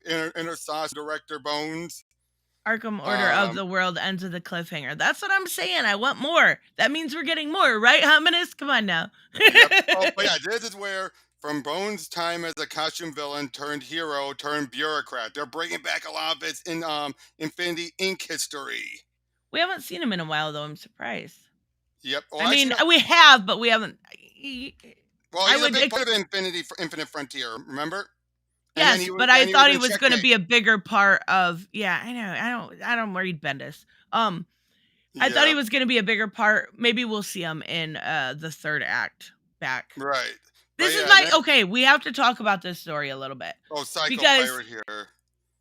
B: inner sauce, Director Bones.
A: Arkham Order of
B: Um,
A: the World ends with a cliffhanger. That's what I'm saying. I want more. That means we're getting more, right, Hominus? Come on now.
B: yep. Oh, but yeah, this is where from Bones' time as a costume villain turned hero turned bureaucrat, they're bringing back a lot of its in Infinity Inc. history.
A: We haven't seen him in a while, though. I'm surprised.
B: Yep. Well,
A: I mean,
B: actually, no.
A: we have, but we haven't.
B: Well,
A: I
B: he's a
A: would.
B: big part of Infinite Frontier. Remember? And
A: Yes, but I
B: then he was
A: thought he
B: in
A: was going to
B: Checkmate.
A: be a bigger part of. Yeah, I know. I don't read Bendis. I thought he
B: Yep.
A: was going to be a bigger part. Maybe we'll see him in the third act back.
B: Right. But
A: This is
B: yeah,
A: my okay. We have to talk about this story a little bit
B: Psycho
A: because
B: Pirate here.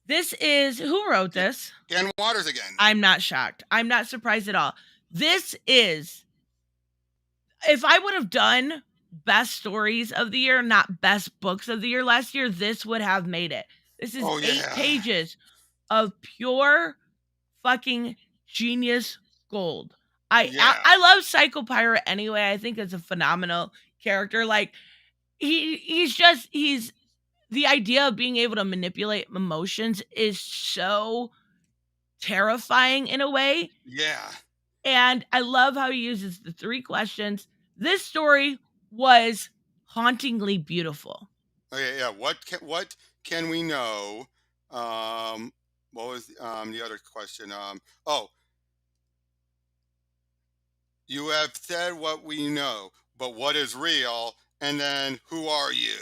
A: this is who wrote
B: Yeah,
A: this.
B: Dan Waters again.
A: I'm not shocked. I'm not surprised at all. This is if I would have done best stories of the year, not best books of the year last year, this would have made it. This is
B: Oh
A: 8
B: yeah.
A: pages of pure fucking genius gold.
B: Yeah.
A: I love Psycho Pirate anyway. I think it's a phenomenal character. Like he's the idea of being able to manipulate emotions is so terrifying in a way.
B: Yeah.
A: And I love how he uses the 3 questions. This story was hauntingly beautiful.
B: Okay. Yeah. What can we know? What was the other question? Oh, you have said what we know, but what is real? And then who are you?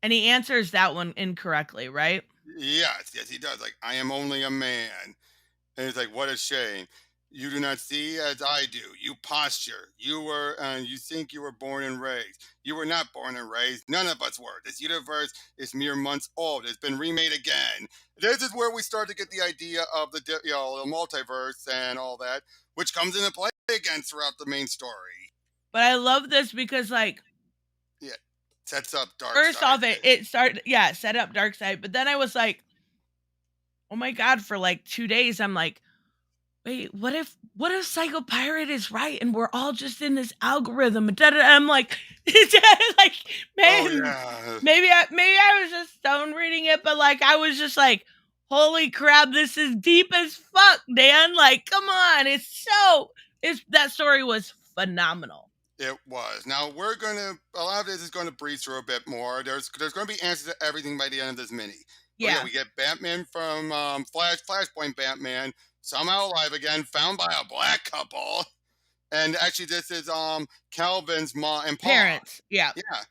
A: And he answers that one incorrectly, right?
B: Yes, yes, he does. Like, I am only a man. And it's like, what a shame. You do not see as I do. You posture. You think you were born and raised. You were not born and raised. None of us were. This universe is mere months old. It's been remade again. This is where we start to get the idea of the multiverse and all that, which comes into play again throughout the main story.
A: But I love this because like
B: Yeah, sets up
A: first
B: Darkseid.
A: off it started set up Darkseid, but then I was like, oh my god, for like 2 days I'm like, wait, what if Psycho Pirate is right and we're all just in this algorithm? I'm like, like
B: Oh
A: man,
B: yeah.
A: maybe I was just stone reading it, but like I was just like, holy crap, this is deep as fuck, Dan. Like, come on, it's that story was phenomenal.
B: It was. Now a lot of this is gonna breeze through a bit more. There's gonna be answers to everything by the end of this mini. But yeah,
A: Yeah,
B: we get Batman from Flashpoint Batman, somehow alive again, found by a black couple. And actually this is Calvin's mom and pa.
A: parents. Yeah,
B: Yeah.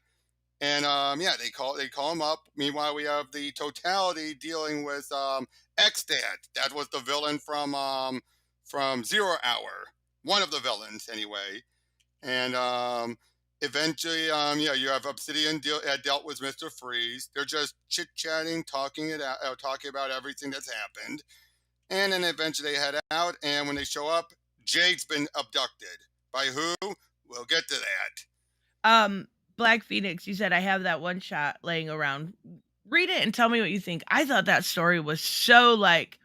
B: And yeah, they call him up. Meanwhile, we have the totality dealing with X-Dad. That was the villain from Zero Hour. One of the villains anyway. And eventually, yeah, you have Obsidian dealt with Mr. Freeze. They're just chit chatting, talking about everything that's happened. And then eventually they head out. And when they show up, Jade's been abducted. By who? We'll get to that.
A: Black Phoenix, you said I have that one shot laying around. Read it and tell me what you think. I thought that story was so like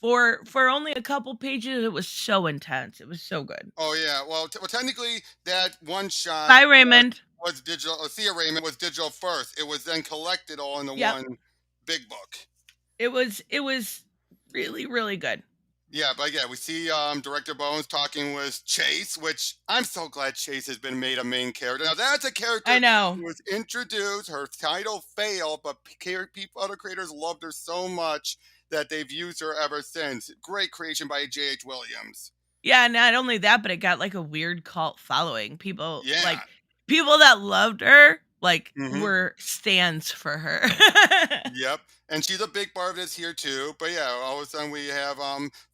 A: for only a couple pages, it was so intense. It was so good.
B: Oh yeah. Well, technically, that one shot
A: Bye, Raymond.
B: was digital. Thea Raymond was digital first. It was then collected all in the
A: Yep.
B: one big book.
A: It was really, really good.
B: Yeah, but yeah, we see Director Bones talking with Chase, which I'm so glad Chase has been made a main character. Now that's a character
A: I know.
B: who was introduced. Her title failed, but other creators loved her so much that they've used her ever since. Great creation by J.H. Williams.
A: Yeah, not only that, but it got like a weird cult following.
B: Yeah.
A: People that loved her like
B: Hmm.
A: were stands for her.
B: Yep. And she's a big part of this here too. But yeah, all of a sudden we have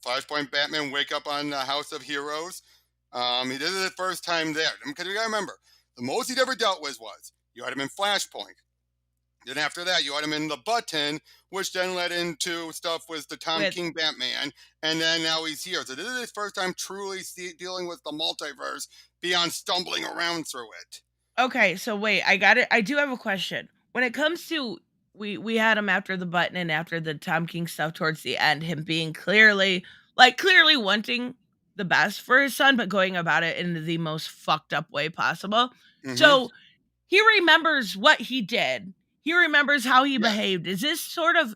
B: Flashpoint Batman wake up on the House of Heroes. This is his first time there. Because you gotta remember, the most he'd ever dealt with was you had him in Flashpoint. Then after that, you had him in the Button, which then led into stuff with the Tom
A: With
B: King Batman, and then now he's here. So this is his first time truly dealing with the multiverse beyond stumbling around through it.
A: Okay, so wait, I got it. I do have a question. When it comes to we had him after the Button and after the Tom King stuff towards the end, him being clearly wanting the best for his son, but going about it in the most fucked up way possible.
B: Hmm.
A: So he remembers what he did. He remembers how he
B: Yes.
A: behaved. Is this sort of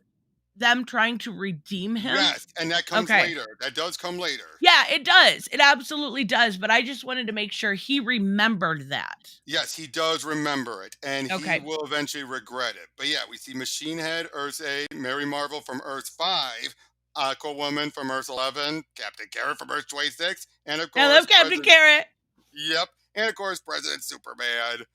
A: them trying to redeem him?
B: Yes, and that comes
A: Okay.
B: later. That does come later.
A: Yeah, it does. It absolutely does, but I just wanted to make sure he remembered that.
B: Yes, he does remember it, and he
A: Okay.
B: will eventually regret it. But yeah, we see Machine Head, Earth 8, Mary Marvel from Earth 5, Aquawoman from Earth 11, Captain Carrot from Earth 26, and of
A: I love
B: course,
A: Captain
B: President.
A: Carrot.
B: Yep, and of course, President Superman.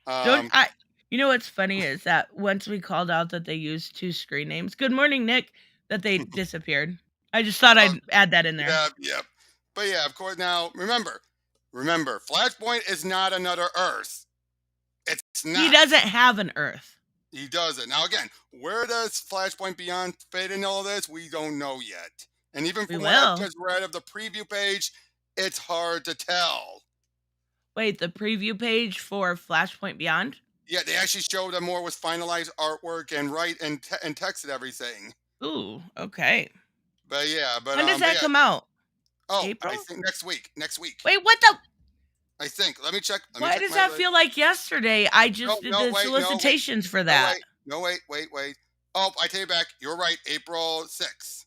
A: Don't
B: Um,
A: I You know what's funny is that once we called out that they used 2 screen names, "Good morning, Nick," that they disappeared. I just thought
B: uh,
A: I'd add that in there.
B: yeah, yep. But yeah, of course. Now remember, Flashpoint is not another Earth. It's
A: He
B: not.
A: doesn't have an Earth.
B: He doesn't. Now, again, where does Flashpoint Beyond fit in all this? We don't know yet. And even
A: We
B: from what I've
A: will.
B: just read of the preview page, it's hard to tell.
A: Wait, the preview page for Flashpoint Beyond?
B: Yeah, they actually showed them more with finalized artwork and and text and everything.
A: Ooh, okay.
B: But yeah,
A: When does
B: but
A: that
B: yeah.
A: come out?
B: Oh, I
A: April?
B: think next week. Next week.
A: Wait, what the
B: I think. Let me check. Let me
A: why
B: check
A: does
B: my
A: that
B: list.
A: feel like yesterday? I
B: No,
A: just did
B: no,
A: the
B: wait, no, wait,
A: solicitations for
B: no,
A: that.
B: wait, no, wait. Oh, I take it back. You're right. April 6th.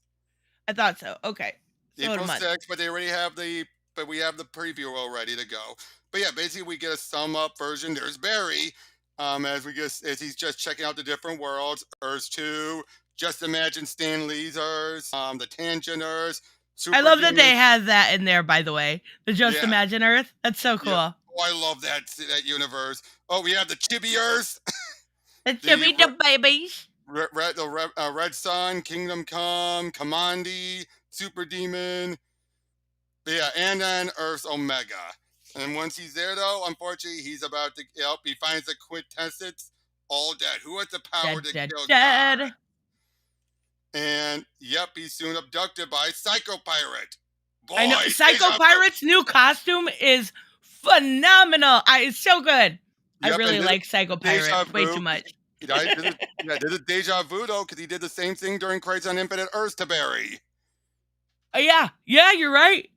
A: I thought so. Okay. So in a
B: April
A: month.
B: 6th, but they already have but we have the preview all ready to go. But yeah, basically we get a sum up version. There's Barry, as he's just checking out the different worlds. Earth 2, just imagine Stan Lee's Earth, the Tangent Earth,
A: I
B: Super
A: love that
B: Demons.
A: they have that in there, by the way. The Just
B: Yeah,
A: Imagine Earth. That's so
B: yeah.
A: cool.
B: Oh, I love that universe. Oh, we have the Chibi Earth,
A: The
B: the
A: Jimmy the babies.
B: Red Sun, Kingdom Come, Commandi, Super Demon. Yeah, and then Earth's Omega. And once he's there, though, unfortunately, he's about to. Yep, he finds the quintessence all dead. Who has the power
A: Dead,
B: to
A: dead,
B: kill God?
A: dead.
B: And yep, he's soon abducted by Psycho Pirate.
A: I know
B: Boy,
A: Psycho
B: deja vu.
A: Pirate's new costume is phenomenal. It's so good. I
B: Yep, and
A: really like Psycho
B: deja
A: Pirate way too
B: vu.
A: much.
B: This is deja vu though, because he did the same thing during Crisis on Infinite Earths to Barry.
A: Yeah, yeah, you're right.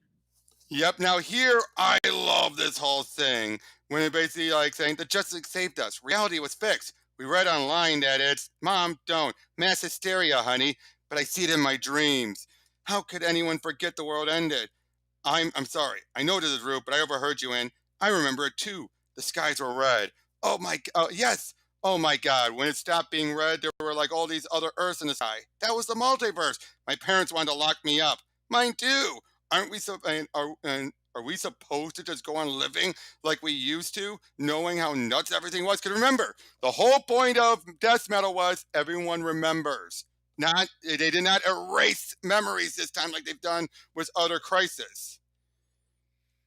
B: Yep. Now here, I love this whole thing when it basically like saying the justice saved us. Reality was fixed. We read online that it's mom, don't mass hysteria, honey. But I see it in my dreams. How could anyone forget the world ended? I'm sorry. I know this is rude, but I overheard you and I remember it too. The skies were red. Yes. Oh my god. When it stopped being red, there were like all these other Earths in the sky. That was the multiverse. My parents wanted to lock me up. Mine too. Aren't we so and are we supposed to just go on living like we used to, knowing how nuts everything was? Because remember, the whole point of death metal was everyone remembers. Not they did not erase memories this time like they've done with other crises.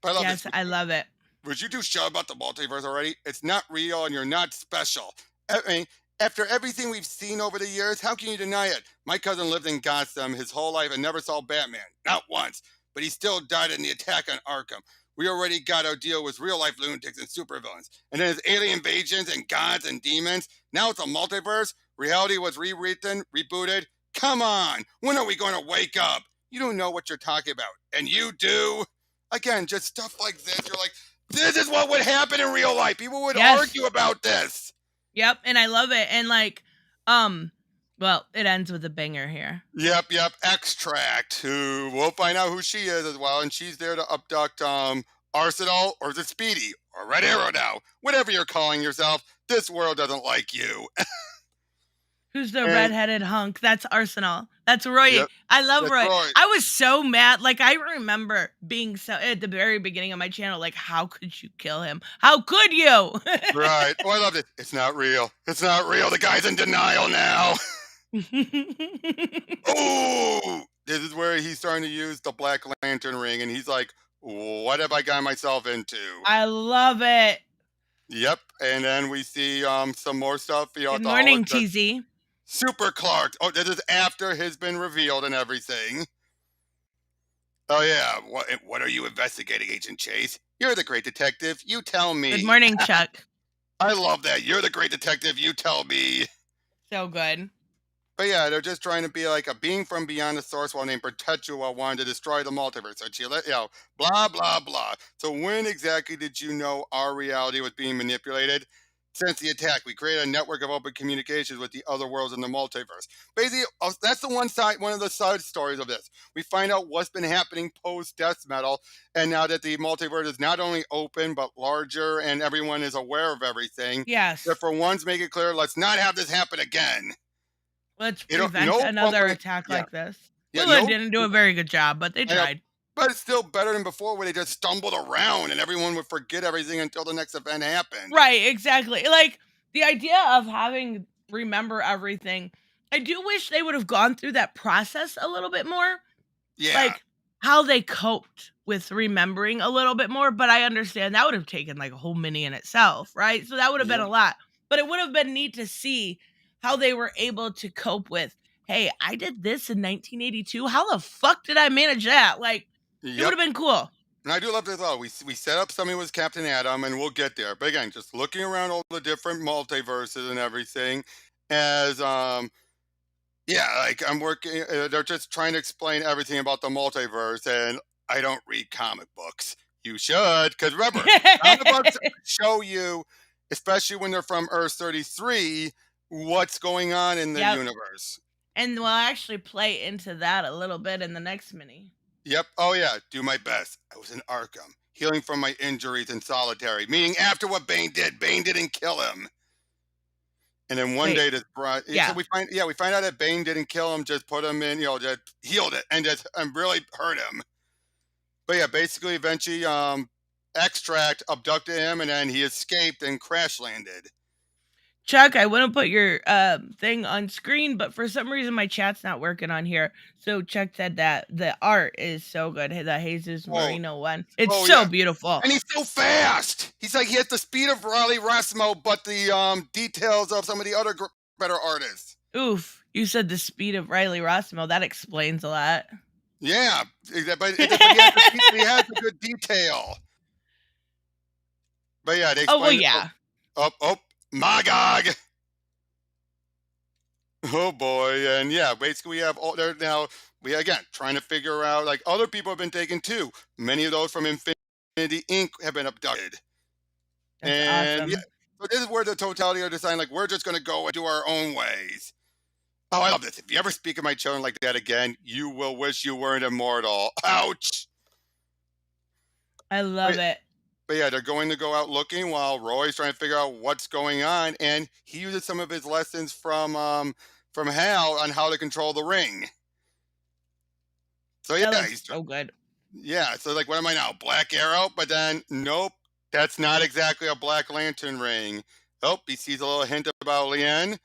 B: But I love this.
A: Yes, I love it.
B: Would you do show about the multiverse already? It's not real and you're not special. I mean, after everything we've seen over the years, how can you deny it? My cousin lived in Gotham his whole life and never saw Batman. Not once. But he still died in the attack on Arkham. We already got our deal with real life lunatics and supervillains. And then there's alien invasions and gods and demons. Now it's a multiverse. Reality was rewritten, rebooted. Come on. When are we going to wake up? You don't know what you're talking about. And you do? Again, just stuff like this. You're like, this is what would happen in real life. People would
A: Yes.
B: argue about this.
A: Yep, and I love it. And like, well, it ends with a banger here.
B: Yep. Extract, who we'll find out who she is as well, and she's there to abduct Arsenal, or is it Speedy, or Red Arrow now? Whatever you're calling yourself, this world doesn't like you.
A: Who's the
B: And-
A: redheaded hunk? That's Arsenal. That's Roy.
B: Yep,
A: I love
B: that's
A: Roy.
B: Roy.
A: I was so mad. Like, I remember being so at the very beginning of my channel, like, how could you kill him? How could you?
B: Right. Oh, I love it. It's not real. It's not real. The guy's in denial now. Oh, this is where he's starting to use the Black Lantern ring, and he's like, what have I got myself into?
A: I love it.
B: Yep. And then we see some more stuff.
A: Good morning, TZ.
B: Super Clark. Oh, this is after has been revealed and everything. Oh yeah. What are you investigating, Agent Chase? You're the great detective. You tell me.
A: Good morning, Chuck.
B: I love that. You're the great detective. You tell me.
A: So good.
B: But yeah, they're just trying to be like a being from beyond the source world named Perpetua wanted to destroy the multiverse. So she blah, blah, blah. So when exactly did you know our reality was being manipulated? Since the attack, we created a network of open communications with the other worlds in the multiverse. Basically, that's the one of the side stories of this. We find out what's been happening post Death Metal, and now that the multiverse is not only open but larger, and everyone is aware of everything. That
A: Yes.
B: for once, make it clear, let's not have this happen again.
A: Let's
B: You don't,
A: prevent
B: no
A: another
B: fumbling.
A: attack
B: Yeah,
A: like this.
B: yeah,
A: Lula
B: no.
A: didn't do a very good job, but they
B: I know,
A: tried.
B: but it's still better than before, where they just stumbled around and everyone would forget everything until the next event happened.
A: Right, exactly. Like the idea of having remember everything. I do wish they would have gone through that process a little bit more.
B: Yeah.
A: Like how they coped with remembering a little bit more, but I understand that would have taken like a whole mini in itself, right? So that would have been
B: Yep.
A: a lot. But it would have been neat to see how they were able to cope with, hey, I did this in 1982. How the fuck did I manage that? Like it would
B: Yep.
A: have been cool.
B: And I do love this. Oh, we set up something with Captain Atom, and we'll get there. But again, just looking around all the different multiverses and everything, as yeah, like I'm working. They're just trying to explain everything about the multiverse, and I don't read comic books. You should, because remember, comic books show you, especially when they're from Earth 33, what's going on in the
A: Yep.
B: universe.
A: And we'll actually play into that a little bit in the next mini.
B: Yep. Oh yeah. Do my best. I was in Arkham, healing from my injuries in solitary. Meaning after what Bane didn't kill him. And then one
A: Wait,
B: day this brought. So
A: yeah.
B: we find out that Bane didn't kill him, just put him in, just healed it and just and really hurt him. But yeah, basically, eventually, Extract abducted him, and then he escaped and crash landed.
A: Chuck, I want to put your thing on screen, but for some reason my chat's not working on here. So Chuck said that the art is so good. The Jesus
B: Oh,
A: Marino one, it's
B: oh
A: so
B: yeah.
A: beautiful.
B: And he's so fast. He's like he has the speed of Riley Rossmo, but the details of some of the other better artists.
A: Oof, you said the speed of Riley Rossmo. That explains a lot.
B: Yeah, but he has a good detail. But yeah, they
A: Oh well,
B: explained it.
A: yeah.
B: Oh, Magog. Oh boy, and yeah, basically we have all there now. We again trying to figure out, like, other people have been taken too. Many of those from Infinity Inc. have been abducted,
A: That's
B: and yeah,
A: awesome.
B: so this is where the totality are deciding, like, we're just going to go and do our own ways. Oh, I love this. If you ever speak of my children like that again, you will wish you weren't immortal. Ouch.
A: I love it.
B: But yeah, they're going to go out looking while Roy's trying to figure out what's going on, and he uses some of his lessons from Hal on how to control the ring. So
A: That
B: yeah,
A: looks so good.
B: yeah. So like, what am I now? Black Arrow? But then nope, that's not exactly a Black Lantern ring. Oh, he sees a little hint about Lien.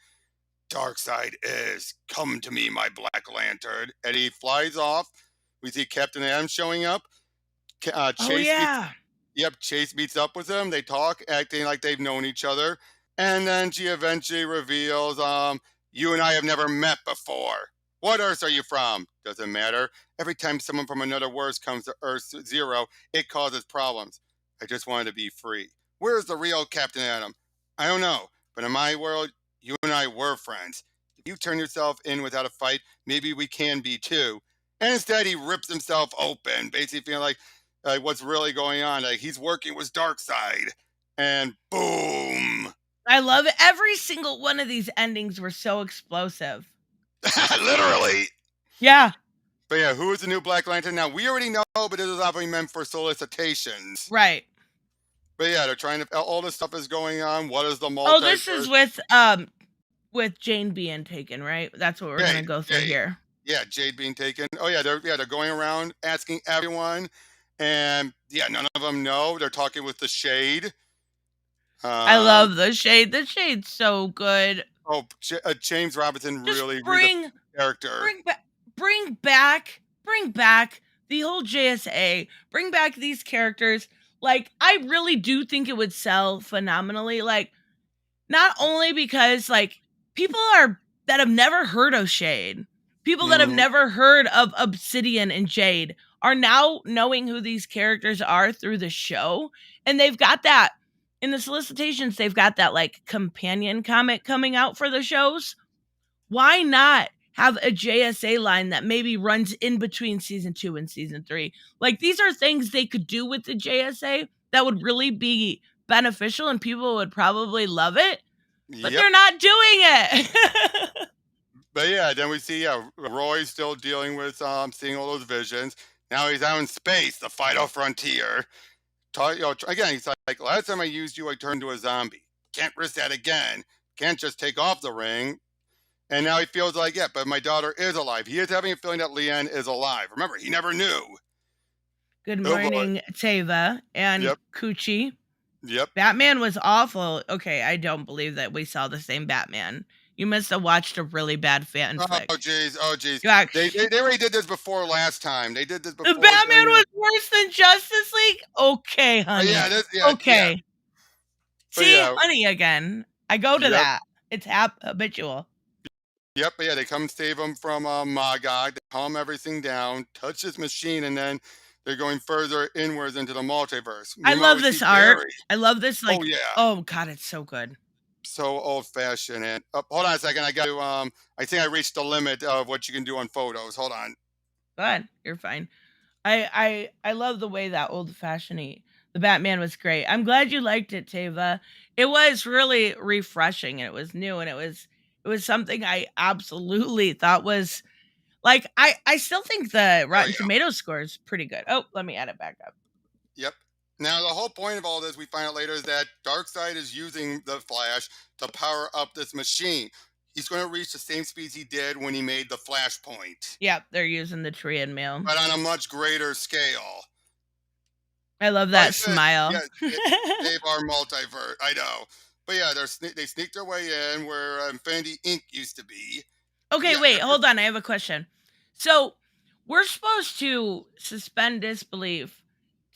B: Dark side is come to me, my Black Lantern, and he flies off. We see Captain Adam showing up.
A: Oh
B: Chase meets
A: yeah.
B: Yep, Chase meets up with them. They talk, acting like they've known each other. And then she eventually reveals, you and I have never met before. What Earth are you from? Doesn't matter. Every time someone from another world comes to Earth Zero, it causes problems. I just wanted to be free. Where's the real Captain Adam? I don't know. But in my world, you and I were friends. If you turn yourself in without a fight, maybe we can be too. And instead, he rips himself open, basically feeling like what's really going on. Like he's working with Darkseid, and boom,
A: I love it. Every single one of these endings were so explosive.
B: literally.
A: Yeah.
B: But yeah, who is the new Black Lantern? Now we already know, but this is obviously meant for solicitations.
A: Right.
B: But yeah, they're trying to. All this stuff is going on. What is the
A: Oh, this is
B: multiverse?
A: with Jane being taken, right? That's what we're gonna
B: Jade,
A: go through
B: Jade,
A: here.
B: yeah, Jade being taken. Oh they're going around asking everyone, and yeah, none of them know. They're talking with the Shade.
A: I
B: Um,
A: love the shade. The shade's so good.
B: oh, James Robinson
A: Just
B: really read the
A: bring
B: character.
A: bring back bring back the whole JSA. Bring back these characters. Like I really do think it would sell phenomenally. Like not only because like people are that have never heard of Shade, people that have
B: Mm-hmm.
A: never heard of Obsidian and Jade are now knowing who these characters are through the show, and they've got that in the solicitations. They've got that like companion comic coming out for the shows. Why not have a JSA line that maybe runs in between season 2 and season 3? Like these are things they could do with the JSA that would really be beneficial and people would probably love it, but
B: Yep.
A: they're not doing it.
B: But yeah, then we see Roy's still dealing with seeing all those visions. Now he's out in space, the final frontier. Again, he's like, last time I used you, I turned into a zombie. Can't risk that again. Can't just take off the ring. And now he feels like, yeah, but my daughter is alive. He is having a feeling that Leanne is alive. Remember, he never knew.
A: Good
B: Oh boy.
A: morning, Teva and
B: Yep.
A: Coochie.
B: Yep.
A: Batman was awful. Okay, I don't believe that we saw the same Batman. You must have watched a really bad
B: Oh
A: fanfic.
B: jeez. Oh jeez.
A: Yeah,
B: They already did this before last time. They did this
A: the
B: before
A: Batman
B: in
A: was worse than Justice League? Okay,
B: oh
A: honey.
B: yeah, yeah.
A: Okay.
B: But
A: See,
B: yeah,
A: honey again. I go to
B: yep.
A: that. It's habitual.
B: Yep, but yeah, they come save him from Magog. They calm everything down, touch his machine, and then they're going further inwards into the multiverse.
A: I
B: Meanwhile,
A: love
B: we see
A: this art.
B: Barry.
A: I love this,
B: Oh
A: like,
B: yeah,
A: oh god, it's so good.
B: so old fashioned. And hold on a second, I got to. I think I reached the limit of what you can do on photos. Hold on.
A: Go ahead. You're fine. I love the way that old fashioned the Batman was great. I'm glad you liked it, Tava. It was really refreshing and it was new and it was something I absolutely thought was like I still think the
B: There
A: Rotten
B: we go.
A: Tomatoes score is pretty good. Oh, let me add it back up.
B: Yep. Now the whole point of all this, we find out later, is that Darkseid is using the Flash to power up this machine. He's going to reach the same speeds he did when he made the Flashpoint,
A: Yeah, they're using the tree and mail.
B: but on a much greater scale.
A: I love
B: I
A: that
B: said,
A: smile.
B: yes, save our multiverse. I know, but yeah, they sneak their way in where Infinity Inc. used to be.
A: Okay,
B: Yeah,
A: wait, hold on. I have a question. So, we're supposed to suspend disbelief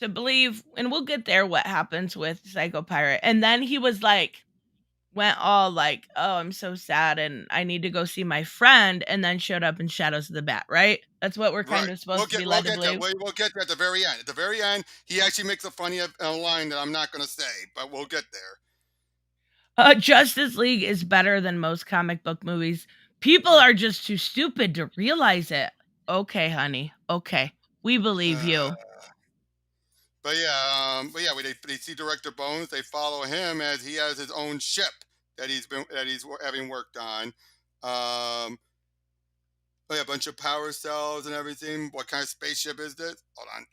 A: to believe, and we'll get there what happens with Psycho Pirate. And then he was like, went all like, oh, I'm so sad and I need to go see my friend, and then showed up in Shadows of the Bat, right? That's what we're kind
B: right.
A: of supposed to be led to believe.
B: We'll get there at the very end. At the very end, he actually makes a funny line that I'm not going to say, but we'll get there.
A: Justice League is better than most comic book movies. People are just too stupid to realize it. Okay, honey. Okay. We believe
B: Uh,
A: you.
B: they see Director Bones. They follow him as he has his own ship that he's having worked on. A bunch of power cells and everything. What kind of spaceship is this? Hold on.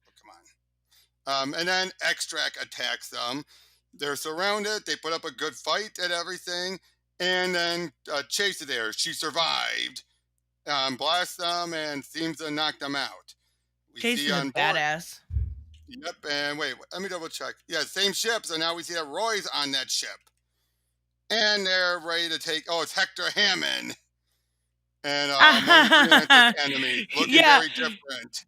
B: Oh, come on. And then Extract attacks them. They're surrounded. They put up a good fight at everything. And then Chase is there. She survived. Blasts them and seems to knock them out. We
A: Chase
B: see
A: is a
B: on board.
A: badass.
B: Yep. And wait, let me double check. Yeah, same ship. So now we see that Roy's on that ship. And they're ready to take. Oh, it's Hector Hammond. And one of the Green Lantern enemy, looking
A: Yeah.
B: very different.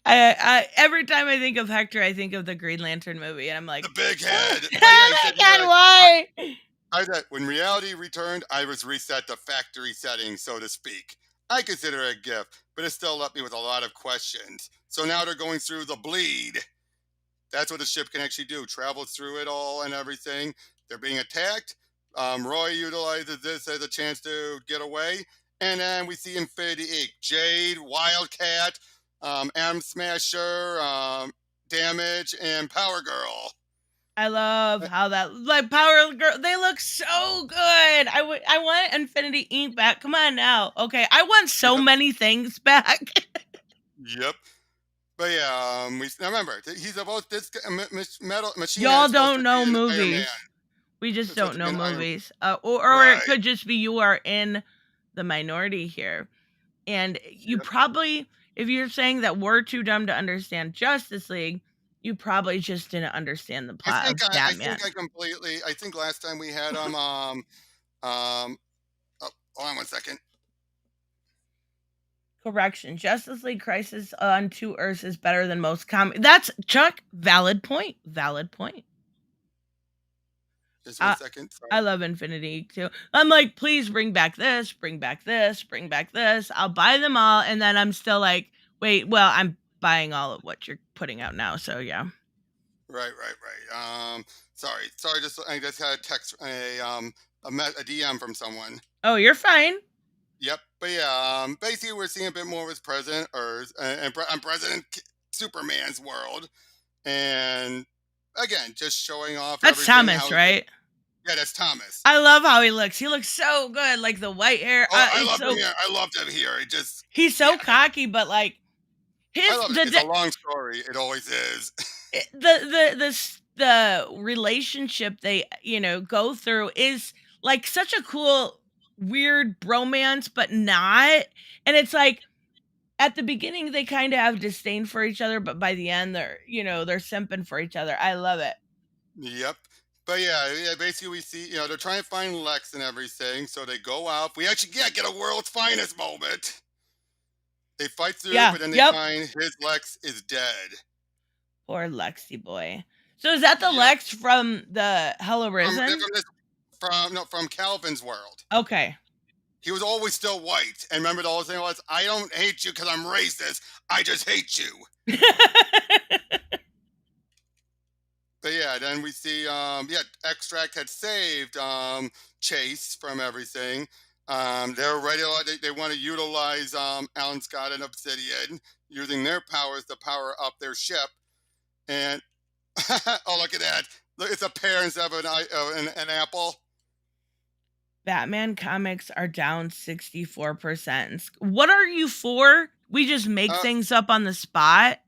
A: I every time I think of Hector, I think of the Green Lantern movie, and I'm like,
B: The big head.
A: oh
B: But yeah, he
A: my
B: said,
A: god,
B: yeah,
A: why?
B: I said, when reality returned, I was reset to factory settings, so to speak. I consider it a gift, but it still left me with a lot of questions. So now they're going through the bleed. That's what the ship can actually do. Travel through it all and everything. They're being attacked. Roy utilizes this as a chance to get away. And then we see Infinity Inc. Jade, Wildcat, M Smasher, Damage, and Power Girl.
A: I love how that like Power Girl. They look so good. I want Infinity Inc. back. Come on now. Okay, I want so
B: Yep,
A: many things back.
B: yep. But yeah, now remember, he's about this metal machine head
A: Y'all
B: is supposed to
A: don't know
B: be an Iron Man.
A: movies. We just
B: It's supposed
A: don't
B: to be
A: know
B: an Iron
A: movies. Or it
B: Right.
A: could just be you are in the minority here. And you
B: Yep.
A: probably, if you're saying that we're too dumb to understand Justice League, you probably just didn't understand the plot of Batman.
B: I think last time we had oh, hold on one second.
A: Correction. Justice League Crisis on Two Earths is better than most comic. That's Chuck. Valid point. Valid point.
B: Just one second.
A: I
B: Sorry.
A: love Infinity too. I'm like, please bring back this, bring back this, bring back this. I'll buy them all, and then I'm still like, wait, well, I'm buying all of what you're putting out now. So yeah.
B: Right. Sorry. I just had a text, a DM from someone.
A: Oh, you're fine.
B: Yep. But yeah, basically we're seeing a bit more of his President Earth and on President Superman's world, and again, just showing off
A: That's
B: everything.
A: Thomas,
B: How
A: right?
B: yeah, that's Thomas.
A: I love how he looks. He looks so good, like the white hair.
B: Oh, I
A: He's
B: love him
A: so
B: here. I loved him here. He just
A: he's
B: yeah,
A: so cocky, but like
B: I
A: his
B: love it. It's a long story. It always is.
A: the relationship they go through is like such a cool weird bromance, but not. And it's like at the beginning they kind of have disdain for each other, but by the end they're simping for each other. I love it.
B: Yep. But yeah, yeah, basically we see, they're trying to find Lex and everything, so they go out. We actually get a world's finest moment. They fight through,
A: Yeah.
B: but then they
A: Yep.
B: find his Lex is dead.
A: Poor Lexi boy. So is that the
B: Yep.
A: Lex from the Hell Arisen?
B: From Calvin's world.
A: Okay.
B: He was always still white. And remember the whole thing was, I don't hate you because I'm racist. I just hate you. But yeah, then we see, Extract had saved Chase from everything. They're ready. They want to utilize Alan Scott and Obsidian using their powers to power up their ship. And oh, look at that! Look, it's a pear instead of an apple.
A: Batman comics are down 64%. What are you for? We just make
B: Uh,
A: things up on the spot.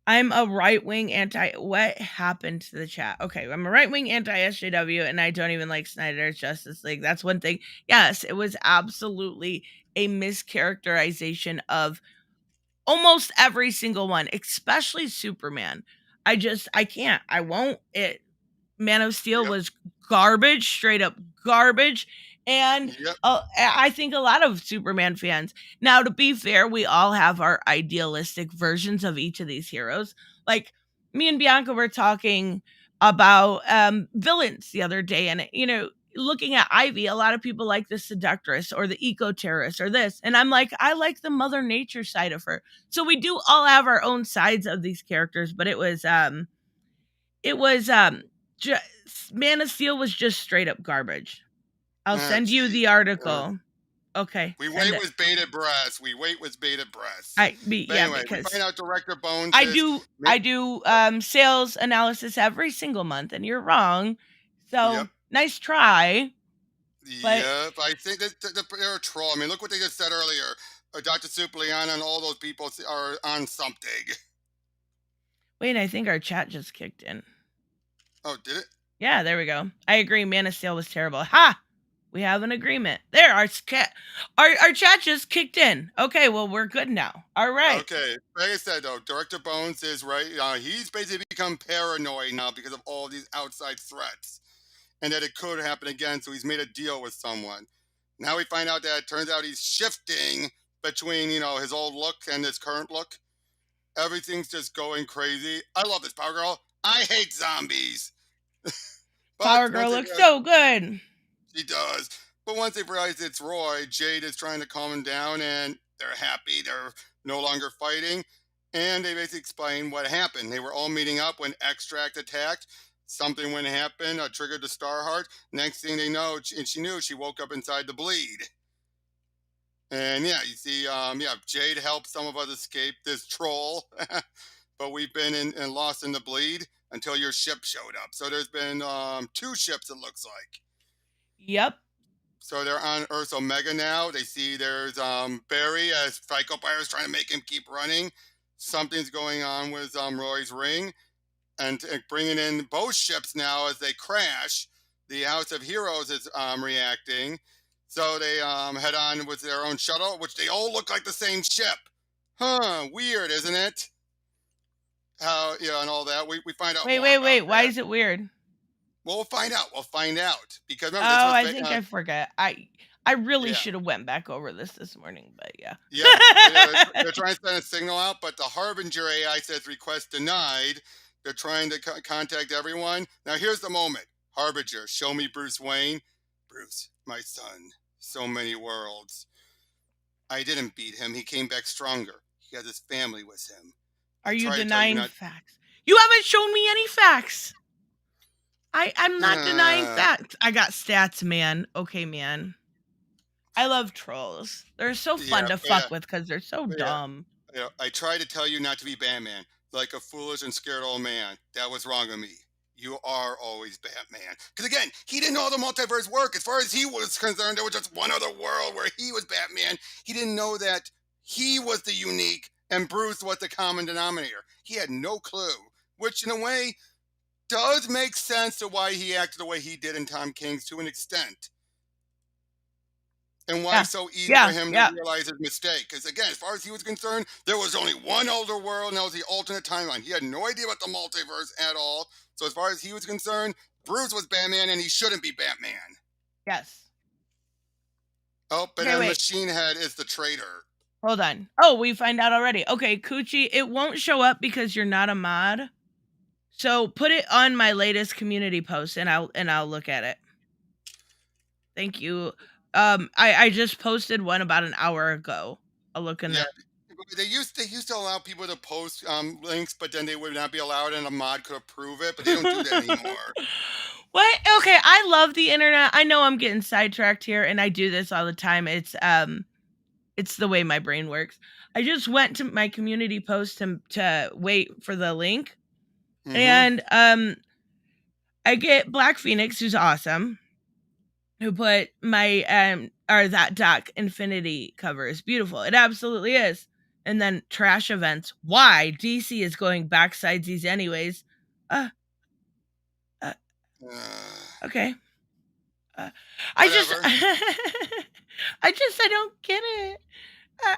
A: I'm a right wing anti. What happened to the chat? Okay, I'm a right wing anti SJW, and I don't even like Snyder's Justice League. That's one thing. Yes, it was absolutely a mischaracterization of almost every single one, especially Superman. I can't. I won't. Man of Steel
B: yep,
A: was garbage, straight up garbage. And
B: yep,
A: I think a lot of Superman fans. Now, to be fair, we all have our idealistic versions of each of these heroes. Like me and Bianca were talking about villains the other day, and looking at Ivy, a lot of people like the seductress or the eco terrorist or this, and I'm like, I like the Mother Nature side of her. So we do all have our own sides of these characters, but it was just, Man of Steel was just straight up garbage. I'll
B: oh,
A: send you
B: geez.
A: the article. Okay,
B: We
A: send
B: wait
A: it.
B: with bated breath. We wait with bated breath. But
A: Yeah,
B: anyway, we
A: because
B: find out Director Bones
A: I
B: is.
A: do I do sales analysis every single month, and you're wrong.
B: Yep.
A: So nice try, but
B: Yep. I think that they're a troll. I mean, look what they just said earlier. Dr. Supliana and all those people are on something.
A: wait, I think our chat just kicked in.
B: Oh, did it?
A: Yeah, there we go. I agree. Man of Steel was terrible. Ha! We have an agreement. There, our chat just kicked in. Okay, well we're good now. All right.
B: Okay. Like I said, though, Director Bones is right. He's basically become paranoid now because of all these outside threats and that it could happen again. So he's made a deal with someone. Now we find out that it turns out he's shifting between, his old look and his current look. Everything's just going crazy. I love this Power Girl. I hate zombies. But
A: Power Girl
B: once they
A: looks
B: realize
A: so good.
B: she does, but once they realize it's Roy, Jade is trying to calm him down, and they're happy. They're no longer fighting, and they basically explain what happened. They were all meeting up when Extract attacked. Something went happen, triggered the Starheart. Next thing they know, and she knew, she woke up inside the bleed. And yeah, you see, Jade helped some of us escape this troll, but we've been and lost in the bleed until your ship showed up. So there's been two ships, it looks like.
A: Yep.
B: So they're on Earth Omega now. They see there's Barry as Psycho Pirate's trying to make him keep running. Something's going on with Roy's ring, and bringing in both ships now as they crash. The House of Heroes is reacting, so they head on with their own shuttle, which they all look like the same ship. Huh? Weird, isn't it? How and all that. We find out
A: Wait,
B: more
A: wait,
B: about
A: wait. Why
B: that.
A: is it weird?
B: Well, we'll find out. We'll find out because remember this
A: Oh,
B: was
A: I think I forgot. I really
B: yeah.
A: should have went back over this morning, but yeah.
B: Yep. But yeah, they're trying to send a signal out, but the Harbinger AI says request denied. They're trying to contact everyone. Now, here's the moment. Harbinger, show me Bruce Wayne. Bruce, my son, so many worlds. I didn't beat him. He came back stronger. He has his family with him.
A: Are
B: I
A: you
B: try to tell you
A: denying
B: not.
A: facts? You haven't shown me any facts. I'm not denying
B: Uh,
A: facts. I got stats, man. Okay, man. I love trolls. They're so fun
B: yeah,
A: to
B: yeah,
A: fuck with because they're so
B: yeah.
A: dumb.
B: I try to tell you not to be Batman. like a foolish and scared old man. That was wrong of me. You are always Batman. Because again, he didn't know how the multiverse worked. As far as he was concerned, there was just one other world where he was Batman. He didn't know that he was the unique and Bruce was the common denominator. He had no clue, which in a way does make sense to why he acted the way he did in Tom King's to an extent. And why
A: Yeah.
B: it's so easy for
A: Yeah.
B: him to
A: Yeah.
B: realize his mistake. Because again, as far as he was concerned, there was only one older world, and that was the alternate timeline. He had no idea about the multiverse at all. So as far as he was concerned, Bruce was Batman, and he shouldn't be Batman.
A: Yes.
B: Oh, but
A: Okay,
B: then
A: wait.
B: Machine Head is the traitor.
A: Hold on. Oh, we find out already. Okay, Coochie, it won't show up because you're not a mod. So put it on my latest community post and I'll look at it. Thank you. I just posted one about an hour ago. I'll look in
B: Yeah,
A: the
B: they used to allow people to post links, but then they would not be allowed, and a mod could approve it. But they don't do that anymore.
A: What? Okay, I love the internet. I know I'm getting sidetracked here and I do this all the time. It's the way my brain works. I just went to my community post to wait for the link.
B: Mm-hmm.
A: And I get Black Phoenix, who's awesome, who put my or that Doc Infinity cover is beautiful. It absolutely is. And then trash events. Why? DC is going backsidezies anyways. Uh, uh okay. Uh, I just
B: Whatever.
A: I don't get it.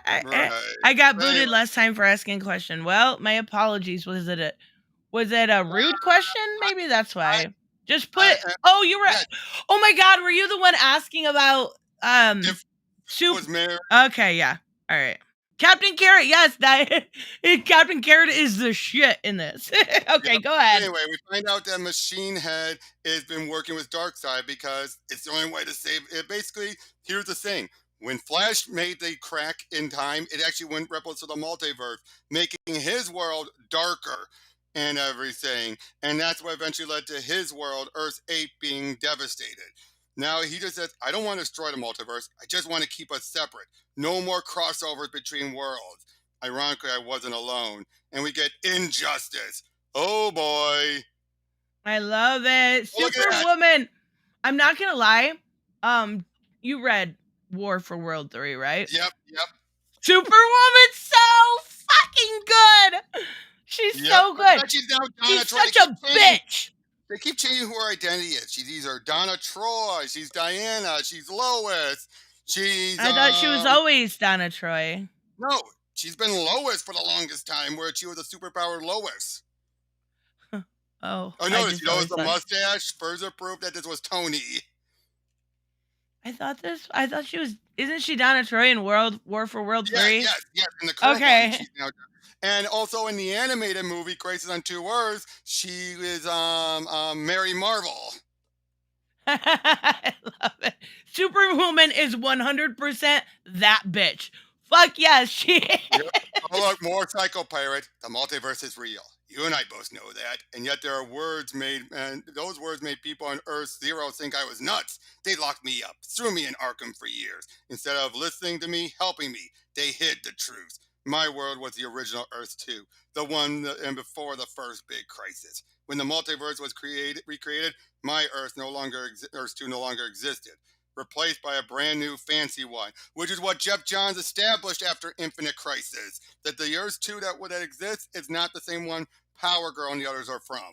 B: Right.
A: I got
B: But anyway,
A: booted last time for asking a question. Well, my apologies. Was it a rude question? Maybe that's
B: I,
A: why. Just put
B: I,
A: it.
B: I
A: Oh, you were.
B: yeah,
A: Oh my God, were you the one asking about
B: if
A: soup?
B: was married.
A: Okay, yeah. All right. Captain Carrot, yes, that Captain Carrot is the shit in this. Okay,
B: Yep.
A: go ahead.
B: Anyway, we find out that Machine Head has been working with Darkseid because it's the only way to save it. Basically, here's the thing. When Flash made the crack in time, it actually went ripples to the multiverse, making his world darker and everything. And that's what eventually led to his world, Earth 8, being devastated. Now he just says, I don't want to destroy the multiverse. I just want to keep us separate. No more crossovers between worlds. Ironically, I wasn't alone. And we get Injustice. Oh boy.
A: I love it.
B: Oh, look at that.
A: Superwoman. I'm not gonna lie. Um, you read War for World 3, right?
B: Yep, yep,
A: Superwoman's so fucking good. She's
B: yep.
A: so
B: Look at
A: good.
B: that. She's now Donna
A: She's
B: Troy. They
A: such
B: keep
A: a
B: changing.
A: bitch.
B: They keep changing who her identity is. She's either Donna Troy, she's Diana, she's Lois, she's
A: I thought she was always Donna Troy.
B: no, she's been Lois for the longest time, where she was a superpowered Lois.
A: Oh,
B: Oh,
A: I
B: notice
A: just
B: you notice
A: always
B: the
A: thought.
B: mustache further proof that this was Tony.
A: I thought she was. Isn't she Donna Troy in World War for World
B: Yes,
A: 3?
B: yes, yes. In the current one,
A: Okay.
B: she's now. And also in the animated movie Crisis on Two Earths, she is Mary Marvel.
A: I love it. Superwoman is 100% that bitch. Fuck yes, she is.
B: Yep. Oh, look, more Psycho Pirate. The multiverse is real. You and I both know that. And yet there are words made, and those words made people on Earth Zero think I was nuts. They locked me up, threw me in Arkham for years. Instead of listening to me, helping me, they hid the truth. My world was the original Earth 2, the one and before the first big crisis. When the multiverse was recreated, my Earth Earth 2 no longer existed, replaced by a brand new fancy one, which is what Jeff Johns established after Infinite Crisis, that the Earth 2 that exists is not the same one Power Girl and the others are from.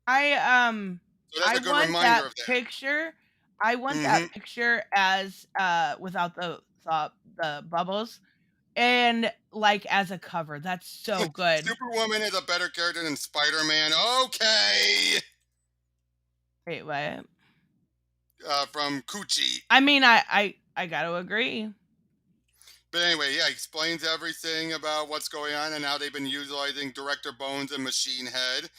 A: I
B: So that's
A: I
B: a good
A: want
B: reminder
A: that
B: of that.
A: picture. I want
B: Mm-hmm.
A: that picture as without the bubbles and like as a cover. That's so good.
B: Superwoman is a better character than Spider-Man. Okay.
A: Wait, what?
B: From Coochie.
A: I mean, I got to agree.
B: But anyway, yeah, he explains everything about what's going on and how they've been utilizing Director Bones and Machine Head.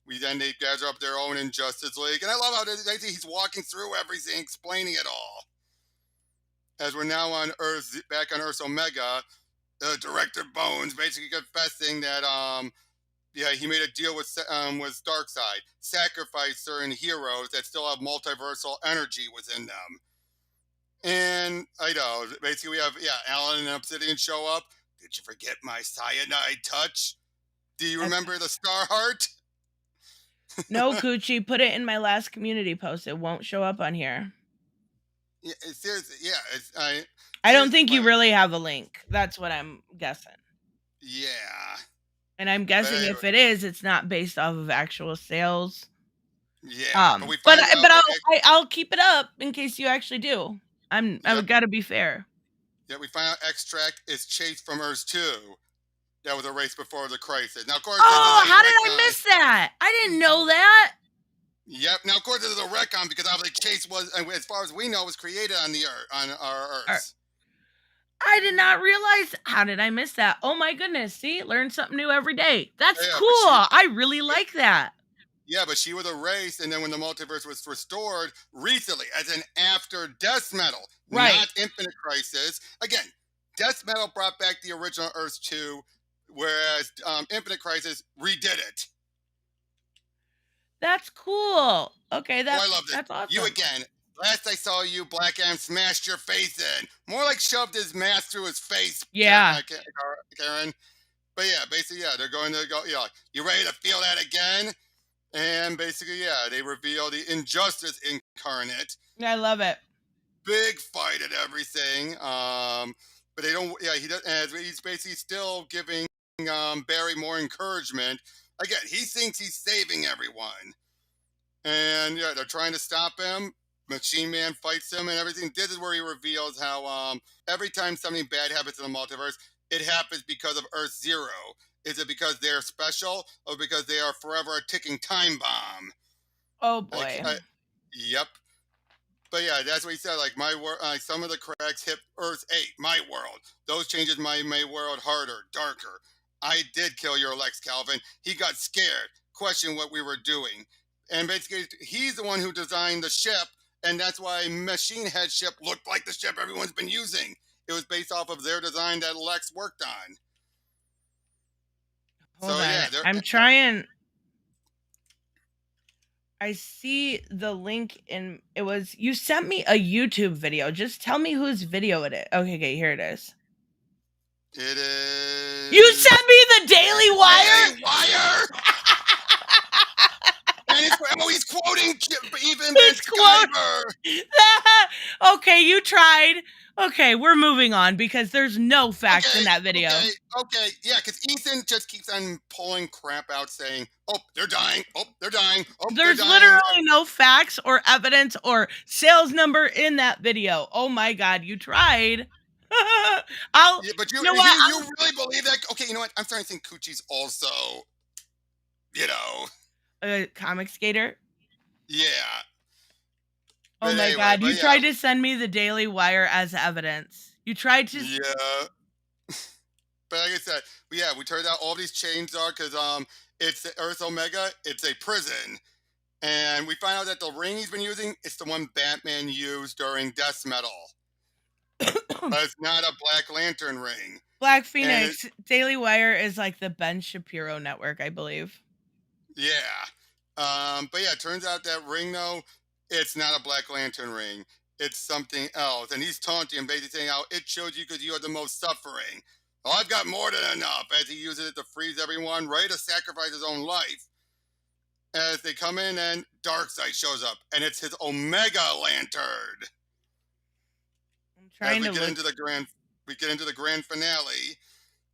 B: They gather up their own Injustice League, and I love how he's walking through everything, explaining it all. As we're now on Earth, back on Earth Omega, Director Bones basically confessing that yeah, he made a deal with Darkseid, sacrifice certain heroes that still have multiversal energy within them. And I know, basically we have Alan and Obsidian show up. Did you forget my cyanide touch? Do you
A: That's
B: remember the star heart?
A: no, Coochie, put it in my last community post. It won't show up on here.
B: Yeah, seriously, yeah, it's I
A: I don't
B: seriously,
A: think you really have a link. That's what I'm guessing.
B: yeah,
A: And I'm
B: but
A: guessing
B: anyway,
A: if it is, it's not based off of actual sales.
B: yeah, but we
A: But
B: find out that
A: I'll keep it up in case you actually do.
B: yep,
A: I've got to be fair.
B: yeah, we find out Extract is chased from Earth 2. That was a race before the crisis. Now, of course, this is
A: Oh,
B: a
A: how did I
B: retcon.
A: miss that? I didn't know that.
B: Yep. Now, of course, this is a retcon because obviously Chase was, as far as we know, was created on the Earth, on our
A: Or-
B: Earths.
A: I did not realize. How did I miss that? Oh my goodness. See, learn something new every day. That's
B: Yeah,
A: cool.
B: but she,
A: I really
B: but,
A: like that.
B: yeah, but she was erased, and then when the multiverse was restored recently, as an after Death Metal,
A: Right.
B: not Infinite Crisis. Again, Death Metal brought back the original Earth 2, whereas Infinite Crisis redid it.
A: That's cool. Okay,
B: Oh, I loved it.
A: that's
B: You
A: awesome.
B: again. Last I saw you, Black Adam smashed your face in. More like shoved his mask through his face,
A: Yeah.
B: Karen. But yeah, basically, yeah, they're going to go. Yeah, you ready to feel that again? And basically, yeah, they reveal the Injustice Incarnate.
A: I love it.
B: Big fight and everything. But they don't. Yeah, he does. As he's basically still giving Barry more encouragement. Again, he thinks he's saving everyone. And yeah, they're trying to stop him. Machine Man fights him and everything. This is where he reveals how every time something bad happens in the multiverse, it happens because of Earth Zero. Is it because they're special or because they are forever a ticking time bomb?
A: Oh
B: Like,
A: boy.
B: yep. But yeah, that's what he said. Like my world, some of the cracks hit Earth 8, my world. Those changes my world harder, darker. I did kill your Lex Calvin. He got scared, questioned what we were doing, and basically he's the one who designed the ship, and that's why Machine Head ship looked like the ship everyone's been using. It was based off of their design that Lex worked on.
A: Hold
B: So
A: on.
B: yeah, they're
A: I'm trying. I see the link in it was you sent me a YouTube video. Just tell me whose video it is. Okay, here it is.
B: it
A: You
B: is
A: sent me the Daily Wire?
B: Daily Wire. And it's, oh, he's quoting even Ben
A: He's quote.
B: Skyver.
A: Okay, you tried. Okay, we're moving on because there's no facts in
B: Okay,
A: that video.
B: okay, yeah, because Ethan just keeps on pulling crap out saying, oh, they're dying, oh, they're dying, oh, they're
A: There's
B: dying.
A: literally no facts or evidence or sales number in that video. Oh my god, you tried. I'll
B: Yeah, but
A: you know what?
B: you really believe that? Okay, you know what? I'm starting to think Coochie's also, you know,
A: A comic skater.
B: yeah.
A: Oh
B: But
A: my
B: anyway,
A: god,
B: but
A: you
B: yeah,
A: tried to send me the Daily Wire as evidence. You tried to
B: yeah. But like I said, yeah, we turned out all these chains are because it's the Earth Omega, it's a prison. And we find out that the ring he's been using, it's the one Batman used during Death Metal. But it's not a Black Lantern ring.
A: Black
B: And it,
A: Phoenix Daily Wire is like the Ben Shapiro network, I believe.
B: yeah. But yeah, it turns out that ring though, it's not a Black Lantern ring. It's something else. And he's taunting and basically saying how it showed you because you are the most suffering. Well, I've got more than enough as he uses it to freeze everyone, ready to sacrifice his own life. As they come in and Darkseid shows up, and it's his Omega Lantern.
A: I'm
B: As
A: trying to look.
B: we get into the grand finale,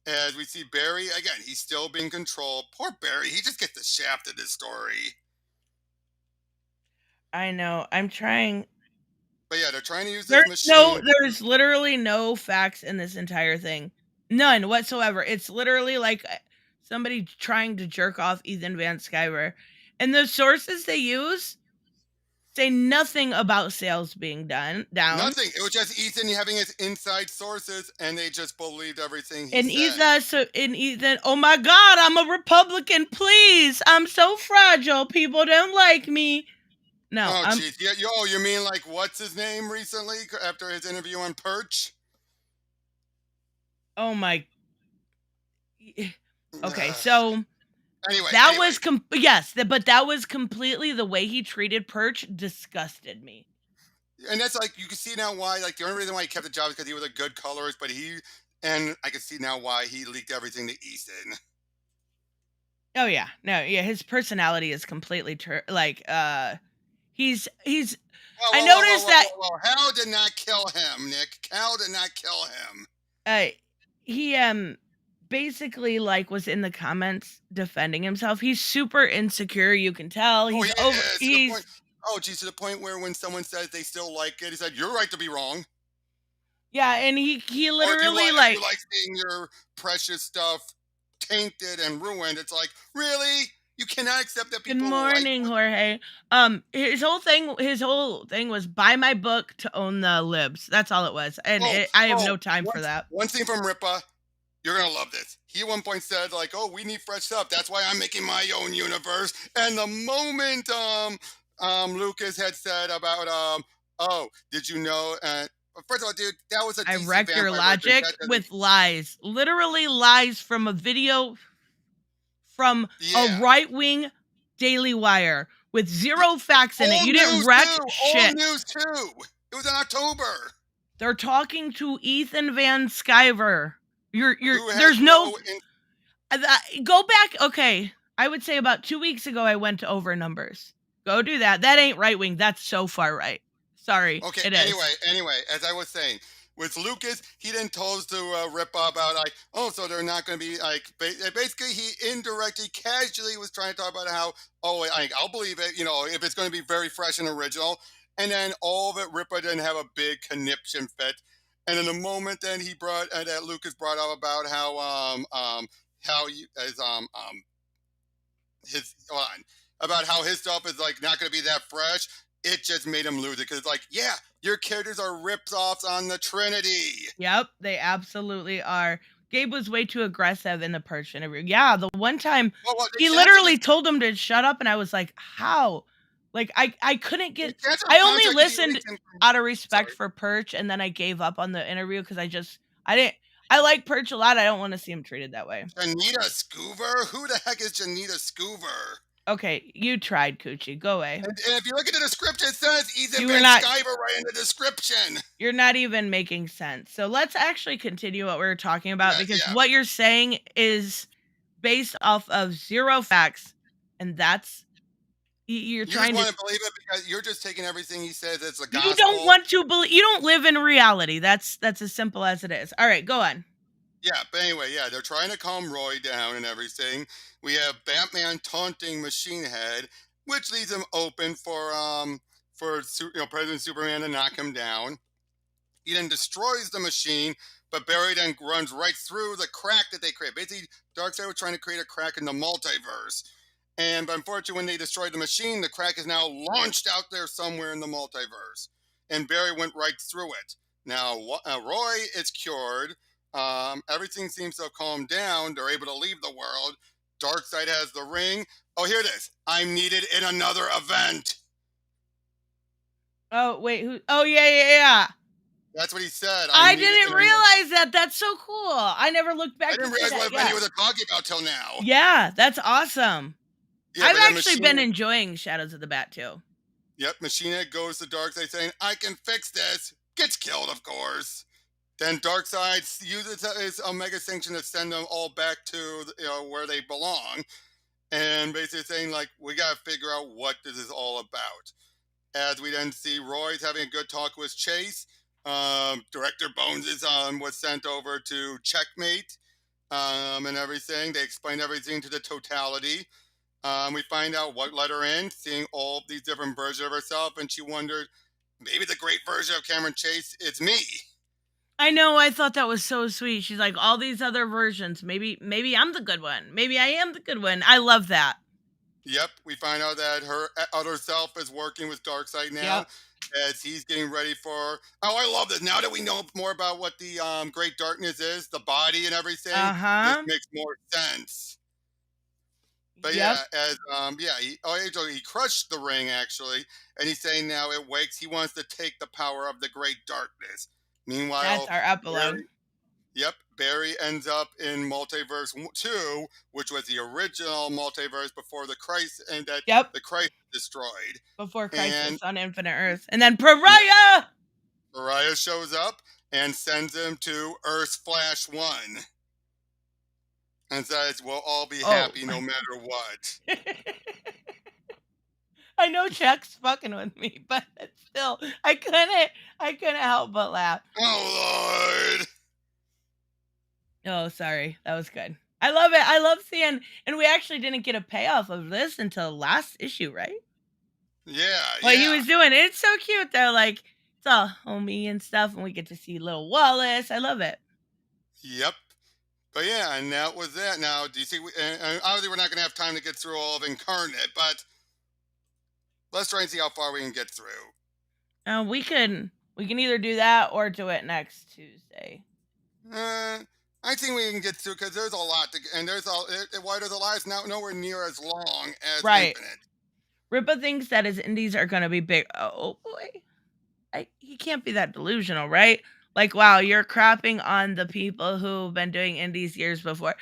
B: as we see Barry again. He's still being controlled. Poor Barry. He just gets the shaft of this story.
A: I know. I'm trying.
B: But yeah, they're trying to use this machine.
A: There's literally no facts in this entire thing. None whatsoever. It's literally like somebody trying to jerk off Ethan Van Sciver. And the sources they use say nothing about sales being down.
B: Nothing. It was just Ethan having his inside sources, and they just believed everything he
A: And
B: said.
A: Ethan, oh my god, I'm a Republican, please. I'm so fragile. People don't like me. No,
B: Oh, jeez. Yeah, you mean like what's his name recently after his interview on Perch?
A: oh my okay,
B: Uh,
A: so
B: anyway,
A: that
B: anyway.
A: was but that was completely the way he treated Perch disgusted me.
B: And that's like you can see now why like the only reason why he kept the job is because he was a good colorist, but he and I can see now why he leaked everything to Ethan.
A: Oh yeah, no, yeah. His personality is completely he's.
B: Whoa,
A: I
B: whoa, whoa, whoa,
A: noticed
B: whoa,
A: that
B: whoa, whoa! Hal did not kill him, Nick. Cal did not kill him.
A: uh, he basically like was in the comments defending himself. He's super insecure. You can tell
B: Oh, he
A: he's over.
B: is to the point.
A: He's
B: Oh, geez, to the point where when someone says they still like it, he said, "You're right to be wrong."
A: yeah, and he
B: Or if you
A: literally
B: like seeing your precious stuff tainted and ruined, it's like, really? You cannot accept that
A: Good
B: people like
A: morning,
B: what?
A: Jorge. His whole thing was buy my book to own the libs. That's all it was, and
B: Oh,
A: I have
B: oh,
A: no time for that.
B: one scene from Ripa. You're gonna love this. He at one point said, like, "Oh, we need fresh stuff. That's why I'm making my own universe." And the moment Lucas had said about oh, did you know? First of all, dude, that was a
A: I
B: DC
A: wrecked your
B: vampire version.
A: logic
B: That doesn't.
A: with lies, literally lies from a video from a
B: Yeah.
A: right wing Daily Wire with
B: Yeah,
A: zero facts in it.
B: old
A: You didn't
B: news
A: wreck
B: too. Old
A: shit.
B: news too. It was in October.
A: They're talking to Ethan Van Sciver. You're
B: Who has
A: there's no
B: no in,
A: go back. Okay, I would say about 2 weeks ago I went over numbers. Go do that. That ain't right wing. That's so far right. Sorry,
B: Okay.
A: it is.
B: Anyway, as I was saying, with Lucas, he didn't tell us to rip about like, oh, so they're not going to be like. Basically, he indirectly, casually was trying to talk about how, oh, I'll believe it. You know, if it's going to be very fresh and original, and then all of it, Ripa didn't have a big conniption fit. And in the moment, then he brought that Lucas brought up about how you as his on about how his stuff is like not going to be that fresh. It just made him lose it because it's like, yeah, your characters are rips offs on the Trinity.
A: Yep, they absolutely are. Gabe was way too aggressive in the Perch interview. Yeah, the one time
B: Well,
A: he literally told him to shut up, and I was like, "How?" Like I couldn't
B: they
A: get.
B: canceled
A: I
B: his
A: only
B: contract because he
A: listened
B: leaked him from.
A: out of respect
B: Sorry,
A: for Perch, and then I gave up on the interview because I didn't. I like Perch a lot. I don't want to see him treated that way.
B: Janita Scoover. Who the heck is Janita Scoover?
A: Okay, you tried, Coochie. Go away.
B: And if you look at the description, it says Ethan
A: You were
B: Van
A: not.
B: Sciver right in the description.
A: You're not even making sense. So let's actually continue what we were talking about
B: Yeah,
A: because
B: yeah.
A: what you're saying is based off of zero facts, and that's you're
B: You just
A: trying to.
B: want to believe it because you're just taking everything he says as the
A: You don't
B: gospel.
A: want to believe. You don't live in reality. That's as simple as it is. All right, go on.
B: Yeah, but anyway, yeah, they're trying to calm Roy down and everything. We have Batman taunting Machine Head, which leaves him open for President Superman to knock him down. He then destroys the machine, but Barry then runs right through the crack that they create. Basically, Darkseid was trying to create a crack in the multiverse. And unfortunately, when they destroyed the machine, the crack is now launched out there somewhere in the multiverse. And Barry went right through it. Now, Roy is cured. Everything seems to have calmed down. They're able to leave the world. Darkseid has the ring. Oh, here it is. I'm needed in another event.
A: Oh wait, who? Oh yeah.
B: That's what he said.
A: I
B: I'm needed
A: didn't
B: in another.
A: realize that. That's so cool. I never looked
B: I
A: back to
B: didn't
A: see
B: realize
A: that.
B: what event he was talking about till now.
A: Yeah, that's awesome.
B: Yeah,
A: I've
B: but then
A: actually been enjoying Shadows of the Bat too.
B: Yep, Machine Head goes to Darkseid saying, I can fix this. Gets killed, of course. Then Darkseid uses his Omega Sanction to send them all back to where they belong. And basically saying, like, we got to figure out what this is all about. As we then see Roy's having a good talk with Chase. Director Bones was sent over to checkmate and everything. They explain everything to the totality. We find out what let her in, seeing all these different versions of herself, and she wondered, maybe the great version of Cameron Chase, it's me.
A: I know. I thought that was so sweet. She's like all these other versions. Maybe I'm the good one. Maybe I am the good one. I love that.
B: Yep, we find out that her other self is working with Darkseid now,
A: Yep.
B: as he's getting ready for. Oh, I love this. Now that we know more about what the Great Darkness is, the body and everything, this
A: Uh-huh.
B: makes more sense. But
A: Yep.
B: yeah, as he crushed the ring actually, and he's saying now it wakes. He wants to take the power of the Great Darkness.
A: That's
B: Meanwhile,
A: our epilogue.
B: Barry, yep, Barry ends up in Multiverse 2, which was the original multiverse before the Christ, and that
A: Yep.
B: the Christ destroyed.
A: Before
B: And
A: Crisis on Infinite Earth. And then Pariah!
B: Mariah shows up and sends him to Earth Flash 1. and says we'll all be
A: Oh.
B: happy no matter what.
A: I know Chuck's fucking with me, but still, I couldn't help but laugh.
B: Oh Lord.
A: Oh, sorry. That was good. I love it. I love seeing, and we actually didn't get a payoff of this until last issue, right?
B: Yeah,
A: What he
B: yeah.
A: was doing. It's so cute though. Like it's all homey and stuff, and we get to see little Wallace. I love it.
B: Yep. But yeah, and that was that. Now, do you see? And obviously, we're not going to have time to get through all of Incarnate, but let's try and see how far we can get through.
A: We can either do that or do it next Tuesday.
B: Uh, I think we can get through because there's a lot to, and there's Why Does the Lies now nowhere near as long as
A: Right.
B: Infinite.
A: Ripa thinks that his indies are gonna be big. Oh boy. He can't be that delusional, right? Like, wow, you're crapping on the people who've been doing indies years before.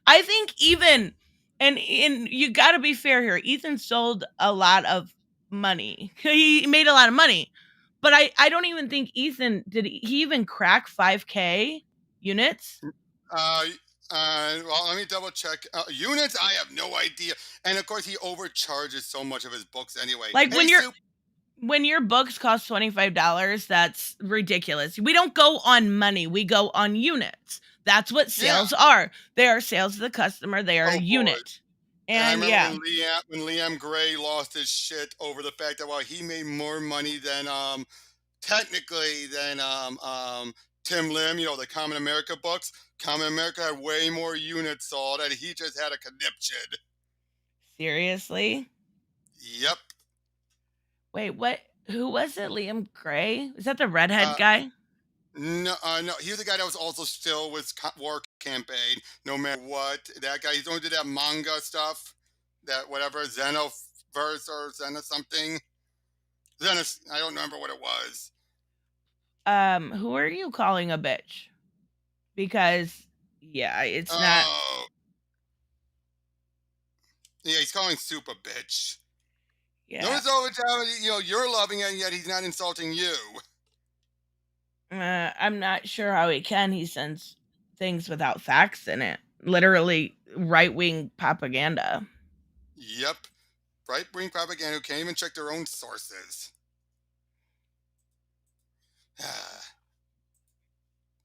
A: I think even and you got to be fair here. Ethan sold a lot of money. He made a lot of money. But I don't even think Ethan did he even crack 5K units?
B: Uh, well, let me double check. Units, I have no idea. And of course, he overcharges so much of his books anyway.
A: Like
B: Hey, Soup.
A: when your books cost $25, that's ridiculous. We don't go on money, we go on units. That's what
B: Yeah.
A: sales are. They are sales to the customer, they are a
B: Oh boy.
A: unit.
B: And I
A: And
B: remember
A: yeah,
B: when Liam Gray lost his shit over the fact that, well, he made more money than technically than Tim Lim, the Common America books. Common America had way more units sold, and he just had a conniption.
A: seriously?
B: Yep.
A: Wait, what? Who was it? Liam Gray? Is that the redhead
B: Uh,
A: guy?
B: no, he was the guy that was also still with War Campaign, no matter what. That guy, he's only did that manga stuff, that whatever Xenoverse or Xena something. Xenos, I don't remember what it was.
A: Who are you calling a bitch? Because yeah, it's not.
B: Oh, yeah, he's calling Soup a bitch.
A: Yeah,
B: Notice over time, you're loving it, and yet he's not insulting you.
A: I'm not sure how he can. He sends things without facts in it. Literally right wing propaganda.
B: Yep. Right wing propaganda who can't even check their own sources.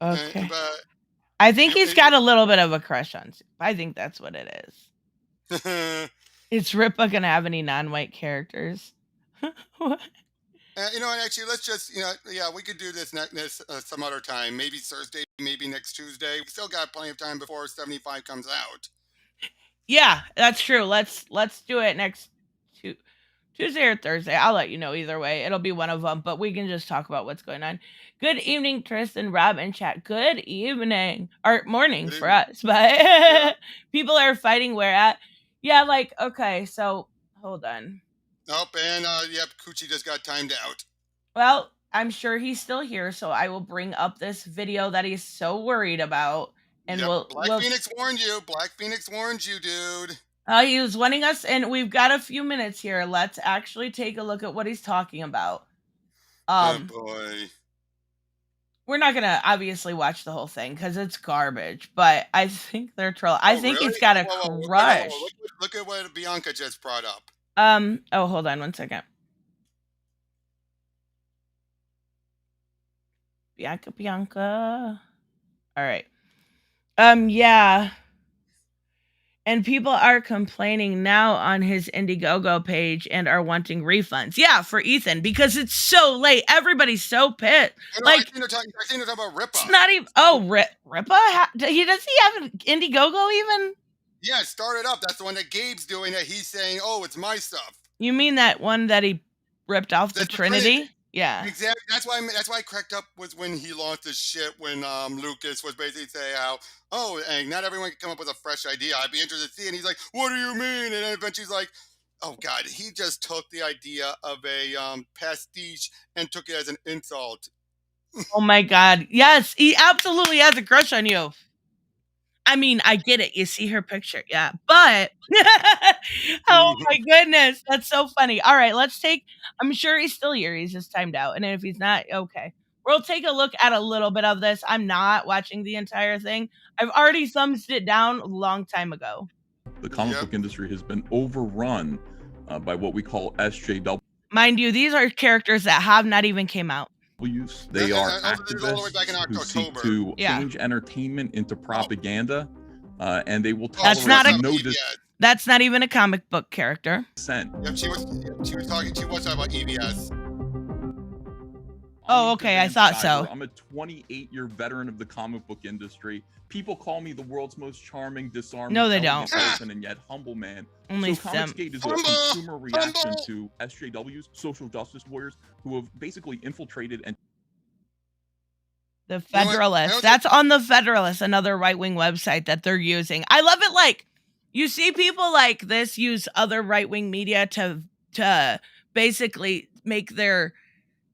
A: Okay.
B: But
A: I think he's got a little bit of a crush on Soup. I think that's what it is. Is Ripa gonna have any non-white characters? What?
B: and actually, let's just, yeah, we could do this some other time. Maybe Thursday, maybe next Tuesday. We still got plenty of time before 75 comes out.
A: Yeah, that's true. Let's do it next Tu Tuesday or Thursday. I'll let you know either way. It'll be one of them, but we can just talk about what's going on. Good evening, Tristan, Rob, and chat. Good evening or morning
B: Good
A: for
B: evening.
A: us,
B: Yeah.
A: but people are fighting where at. Yeah, like okay, so hold on.
B: Nope, and yep, Coochie just got timed out.
A: Well, I'm sure he's still here, so I will bring up this video that he's so worried about, and
B: Yep, Black
A: we'll.
B: Phoenix warned you. Black Phoenix warned you, dude.
A: He was wanting us, and we've got a few minutes here. Let's actually take a look at what he's talking about.
B: Oh
A: Um,
B: boy.
A: we're not gonna obviously watch the whole thing because it's garbage, but I think they're troll. I
B: Oh
A: think
B: really?
A: he's got a
B: Whoa, whoa, whoa, whoa, whoa.
A: crush.
B: Look at what Bianca just brought up.
A: Oh, hold on one second. Bianca. All right. Yeah. And people are complaining now on his Indiegogo page and are wanting refunds. Yeah, for Ethan because it's so late. Everybody's so pissed.
B: Oh, no, I
A: Like
B: think they're talking about Ripa.
A: it's not even. Oh, Ripa. Does he have an Indiegogo even?
B: Yeah, start it up. That's the one that Gabe's doing. That he's saying, "Oh, it's my stuff."
A: You mean that one that he ripped off the
B: That's the Trinity.
A: Trinity? Yeah.
B: Exactly. That's why I cracked up was when he lost his shit when Lucas was basically saying how, oh, and not everyone can come up with a fresh idea. I'd be interested to see. And he's like, what do you mean? And then eventually he's like, oh god, he just took the idea of a pastiche and took it as an insult.
A: Oh my god. Yes, he absolutely has a crush on you. I mean, I get it. You see her picture. Yeah. But oh my goodness, that's so funny. All right, let's take I'm sure he's still here. He's just timed out. And if he's not, okay. We'll take a look at a little bit of this. I'm not watching the entire thing. I've already thumbs it down a long time ago.
C: The comic book industry has been overrun by what we call SJW.
A: Mind you, these are characters that have not even came out.
C: They are
B: all the way back in
C: activists who seek
B: October.
C: to
A: Yeah.
C: change entertainment into propaganda, and they will
A: That's
C: tolerate
A: not a-
C: no
A: That's not even a comic book character.
C: dissent.
B: Yep, she was talking about EBS.
A: Oh, okay, I thought so.
C: I'm a 28-year veteran of the comic book industry. People call me the world's most charming, disarming,
A: No, they
C: elegant
A: don't.
C: person, and yet humble man.
A: Only
C: So
A: some.
C: Comicsgate is a consumer reaction to SJWs, social justice warriors, who have basically infiltrated and
A: The Federalist. That's on the Federalist, another right-wing website that they're using. I love it. Like, you see people like this use other right-wing media to basically make their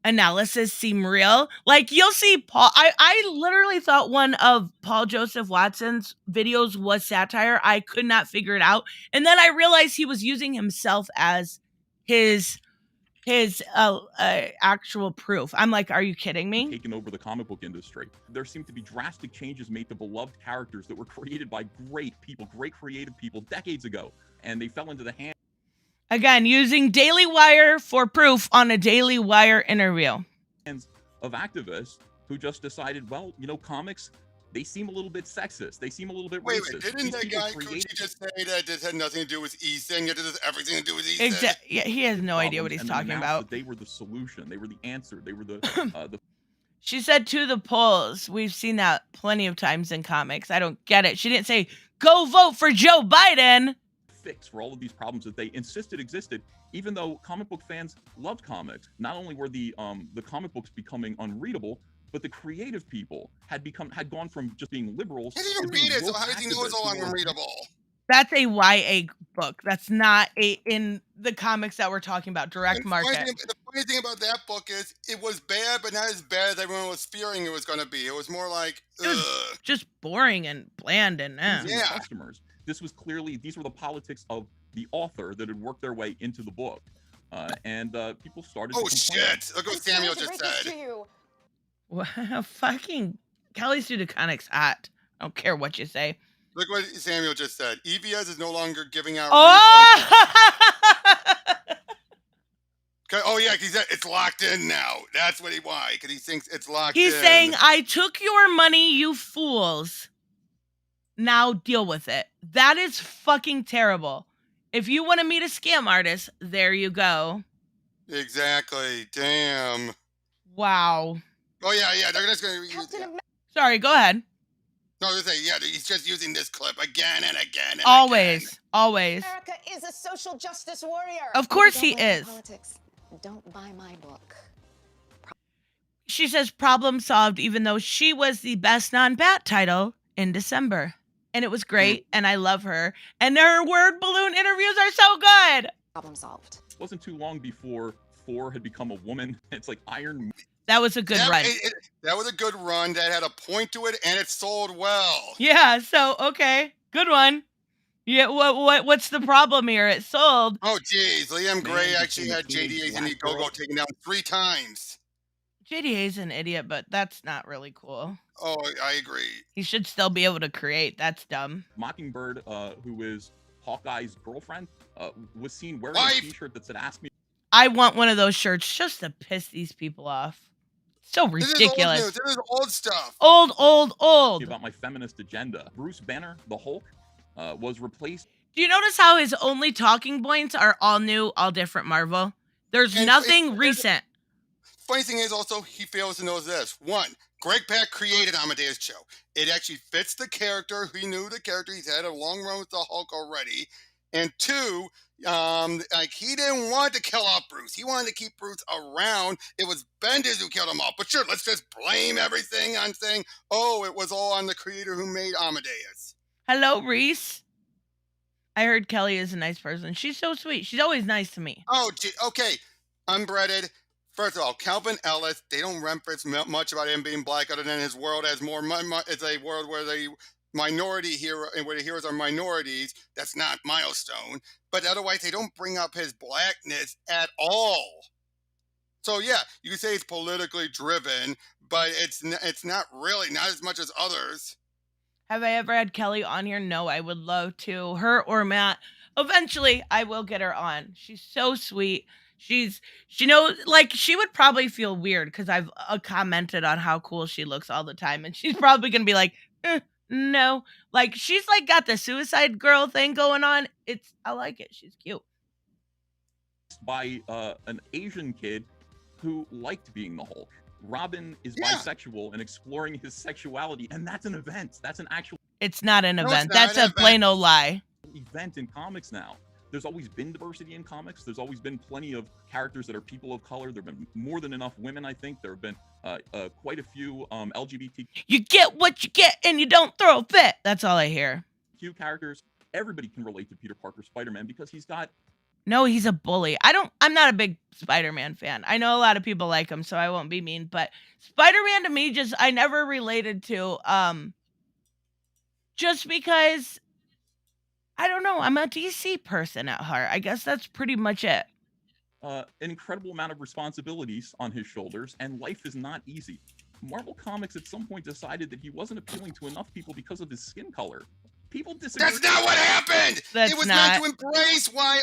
A: analysis seem real. Like, you'll see Paul. I literally thought one of Paul Joseph Watson's videos was satire. I could not figure it out. And then I realized he was using himself as his actual proof. I'm like, are you kidding me?
C: taken over the comic book industry. There seem to be drastic changes made to beloved characters that were created by great people, great creative people decades ago, and they fell into the hands
A: Again, using Daily Wire for proof on a Daily Wire interview
C: of activists who just decided, well, you know, comics, they seem a little bit sexist. They seem a little bit racist.
B: Wait, didn't that guy Kuchi just say that this had nothing to do with Ethan, yet this has everything to do with Ethan?
A: Yeah, he has no idea what he's talking about.
C: They were the solution. They were the answer. They were the
A: She said to the polls. We've seen that plenty of times in comics. I don't get it. She didn't say, go vote for Joe Biden.
C: Fix for all of these problems that they insisted existed, even though comic book fans loved comics. Not only were the comic books becoming unreadable, but the creative people had gone from just being liberals.
B: He didn't read it, so how does he know it's all unreadable?
A: That's a YA book. That's not in the comics that we're talking about, direct market.
B: The funny thing about that book is it was bad, but not as bad as everyone was fearing it was going to be. It was more like,
A: just boring and bland and
C: customers. These were the politics of the author that had worked their way into the book. And people started to complain.
B: Shit! Look what Samuel just said.
A: Well, fucking Kelly Sue DeConnick's hot. I don't care what you say.
B: Look what Samuel just said. EBS is no longer giving out. Oh yeah, because it's locked in now. That's why. Because he thinks it's locked in.
A: He's saying, I took your money, you fools. Now deal with it. That is fucking terrible. If you want to meet a scam artist, there you go.
B: Exactly. Damn.
A: Wow.
B: Oh yeah. They're just going to.
A: Sorry, go ahead.
B: No, they say he's just using this clip again and again.
A: Always.
D: America is a social justice warrior.
A: Of course he is.
D: Politics. Don't buy my book.
A: She says problem solved, even though she was the best non-bat title in December. And it was great, and I love her. And her word balloon interviews are so good.
D: Problem solved.
C: It wasn't too long before Thor had become a woman. It's like Iron.
A: That was a good run.
B: That was a good run. That had a point to it, and it sold well.
A: Yeah. So okay, good one. Yeah. What's the problem here? It sold.
B: Oh geez, Liam Gray actually had JDA's Indiegogo taken down 3 times.
A: JDA's an idiot, but that's not really cool.
B: Oh, I agree.
A: He should still be able to create. That's dumb.
C: Mockingbird, who is Hawkeye's girlfriend, was seen wearing a t-shirt that said, "Ask me."
A: I want one of those shirts just to piss these people off. So ridiculous.
B: This is old stuff.
A: Old.
C: About my feminist agenda. Bruce Banner, the Hulk, was replaced.
A: Do you notice how his only talking points are all new, all different Marvel? There's nothing recent.
B: Funny thing is also, he fails to know this. 1, Greg Pak created Amadeus Cho. It actually fits the character. He knew the character. He's had a long run with the Hulk already. And 2, he didn't want to kill off Bruce. He wanted to keep Bruce around. It was Bendis who killed him off. But sure, let's just blame everything on saying, oh, it was all on the creator who made Amadeus.
A: Hello, Reese. I heard Kelly is a nice person. She's so sweet. She's always nice to me.
B: Oh, gee, okay. Unbreaded. First of all, Calvin Ellis, they don't reference much about him being black other than his world has more. It's a world where the minority hero and where the heroes are minorities. That's not Milestone. But otherwise, they don't bring up his blackness at all. So yeah, you can say it's politically driven, but it's not really, not as much as others.
A: Have I ever had Kelly on here? No, I would love to. Her or Matt. Eventually, I will get her on. She's so sweet. She knows, like, she would probably feel weird because I've commented on how cool she looks all the time. And she's probably going to be like, no. Like, she's like got the suicide girl thing going on. I like it. She's cute.
C: By an Asian kid who liked being the Hulk. Robin is
B: Yeah.
C: bisexual and exploring his sexuality, and that's an event. That's an actual
A: It's not an
B: No, it's
A: event.
B: not
A: That's
B: an
A: a
B: event.
A: plain old lie.
C: event in comics now. There's always been diversity in comics. There's always been plenty of characters that are people of color. There have been more than enough women, I think. There have been quite a few LGBTQ
A: You get what you get and you don't throw a fit. That's all I hear.
C: characters. Everybody can relate to Peter Parker Spider-Man because he's got
A: No, he's a bully. I'm not a big Spider-Man fan. I know a lot of people like him, so I won't be mean, but Spider-Man to me I never related to just because I don't know, I'm a DC person at heart. I guess that's pretty much it.
C: an incredible amount of responsibilities on his shoulders, and life is not easy. Marvel Comics at some point decided that he wasn't appealing to enough people because of his skin color. People disagree.
B: That's not what happened.
A: That's
B: it was
A: not.
B: meant to embrace why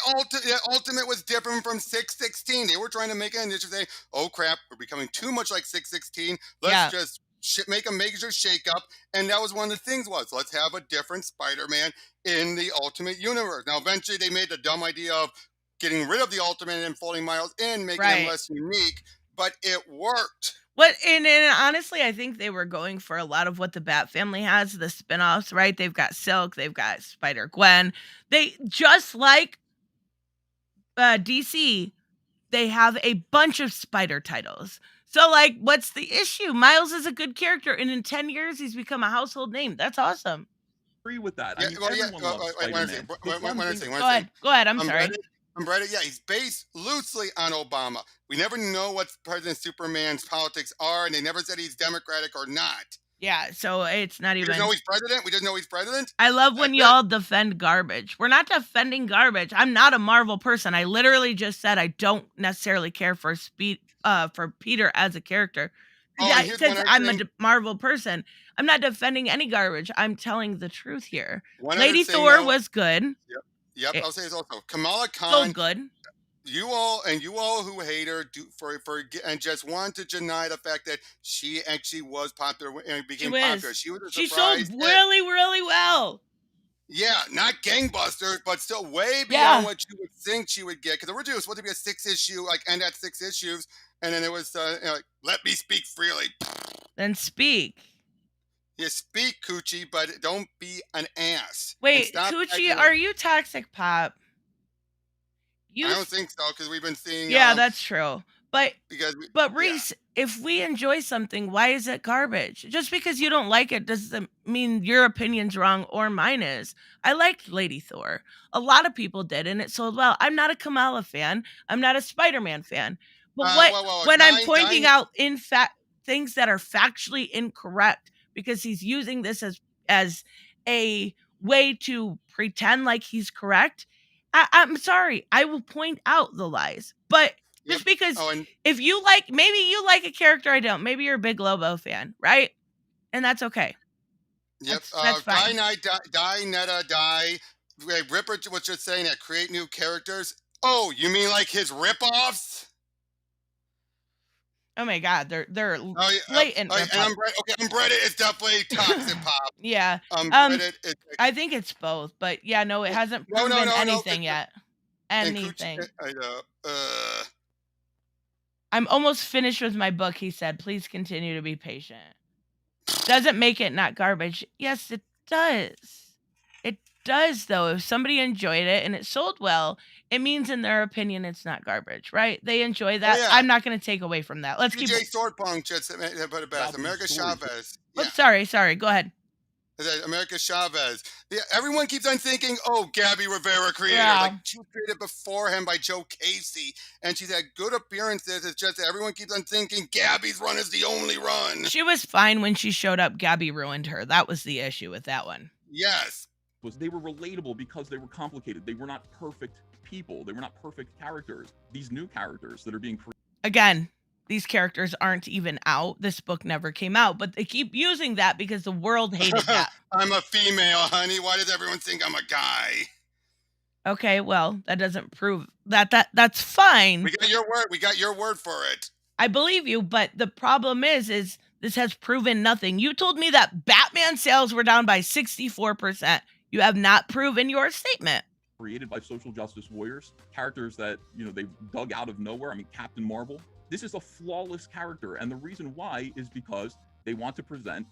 B: Ultimate was different from 616. They were trying to make an initiative say, "Oh crap, we're becoming too much like 616. Let's just make a major shakeup." And that was one of the things was, let's have a different Spider-Man in the Ultimate universe. Now, eventually, they made the dumb idea of getting rid of the Ultimate and folding Miles in, making him less unique. But it worked.
A: And honestly, I think they were going for a lot of what the Bat family has, the spinoffs, right? They've got Silk, they've got Spider-Gwen. They just like DC, they have a bunch of Spider titles. So, like, what's the issue? Miles is a good character, and in 10 years, he's become a household name. That's awesome.
C: Agree with that.
B: Yeah,
C: I mean,
B: well, yeah.
C: everyone loves Spider-Man.
A: Go ahead. I'm sorry.
B: Yeah, he's based loosely on Obama. We never know what President Superman's politics are, and they never said he's Democratic or not.
A: Yeah, so it's not even.
B: We just know he's president. We just know he's president.
A: I love when y'all defend garbage. We're not defending garbage. I'm not a Marvel person. I literally just said I don't necessarily care for Peter as a character. Since I'm a Marvel person, I'm not defending any garbage. I'm telling the truth here. Lady Thor was good.
B: Yep. I'll say this also. Kamala Khan.
A: So good.
B: You all who hate her and just want to deny the fact that she actually was popular and became popular. She was a surprise.
A: She sold really, really well.
B: Yeah, not gangbusters, but still way beyond what you would think she would get. Because originally it was supposed to be a 6-issue, like end at 6 issues, and then it was like, let me speak freely.
A: Then speak.
B: You speak, Coochie, but don't be an ass.
A: Wait, Coochie, are you Toxic Pop?
B: I don't think so, because we've been seeing.
A: Yeah, that's true. But Reese,
B: yeah.
A: if we enjoy something, why is it garbage? Just because you don't like it doesn't mean your opinion's wrong or mine is. I liked Lady Thor. A lot of people did, and it sold well. I'm not a Kamala fan. I'm not a Spider-Man fan. But when I'm pointing out in fact things that are factually incorrect because he's using this as a way to pretend like he's correct, I'm sorry. I will point out the lies. But just because if you like, maybe you like a character I don't. Maybe you're a big Lobo fan, right? And that's okay.
B: Yep.
A: That's fine.
B: Die. Ripper was just saying that create new characters. Oh, you mean like his ripoffs?
A: Oh my God, they're blatant.
B: And Umbrella is definitely Toxic Pop.
A: Yeah. I think it's both, but yeah, no, it hasn't proven anything yet. Anything. I'm almost finished with my book, he said. Please continue to be patient. Doesn't make it not garbage. Yes, it does. It does, though. If somebody enjoyed it and it sold well, it means in their opinion it's not garbage, right? They enjoy that. Yeah. I'm not going to take away from that. Let's keep.
B: Swordpunk just put it best. America Chavez.
A: Yeah. Oh, sorry. Go ahead.
B: America Chavez. Yeah, everyone keeps on thinking, oh, Gabby Rivera created her. Like, she was created before him by Joe Casey, and she's had good appearances. It's just that everyone keeps on thinking Gabby's run is the only run.
A: She was fine when she showed up. Gabby ruined her. That was the issue with that one.
B: Yes.
C: They were relatable because they were complicated. They were not perfect people. They were not perfect characters. These new characters that are being created.
A: Again, these characters aren't even out. This book never came out, but they keep using that because the world hated that.
B: I'm a female, honey. Why does everyone think I'm a guy?
A: Okay, well, that doesn't prove that's fine.
B: We got your word. We got your word for it.
A: I believe you, but the problem is this has proven nothing. You told me that Batman sales were down by 64%. You have not proven your statement.
C: Created by social justice warriors, characters that, you know, they dug out of nowhere. I mean, Captain Marvel. This is a flawless character, and the reason why is because they want to present.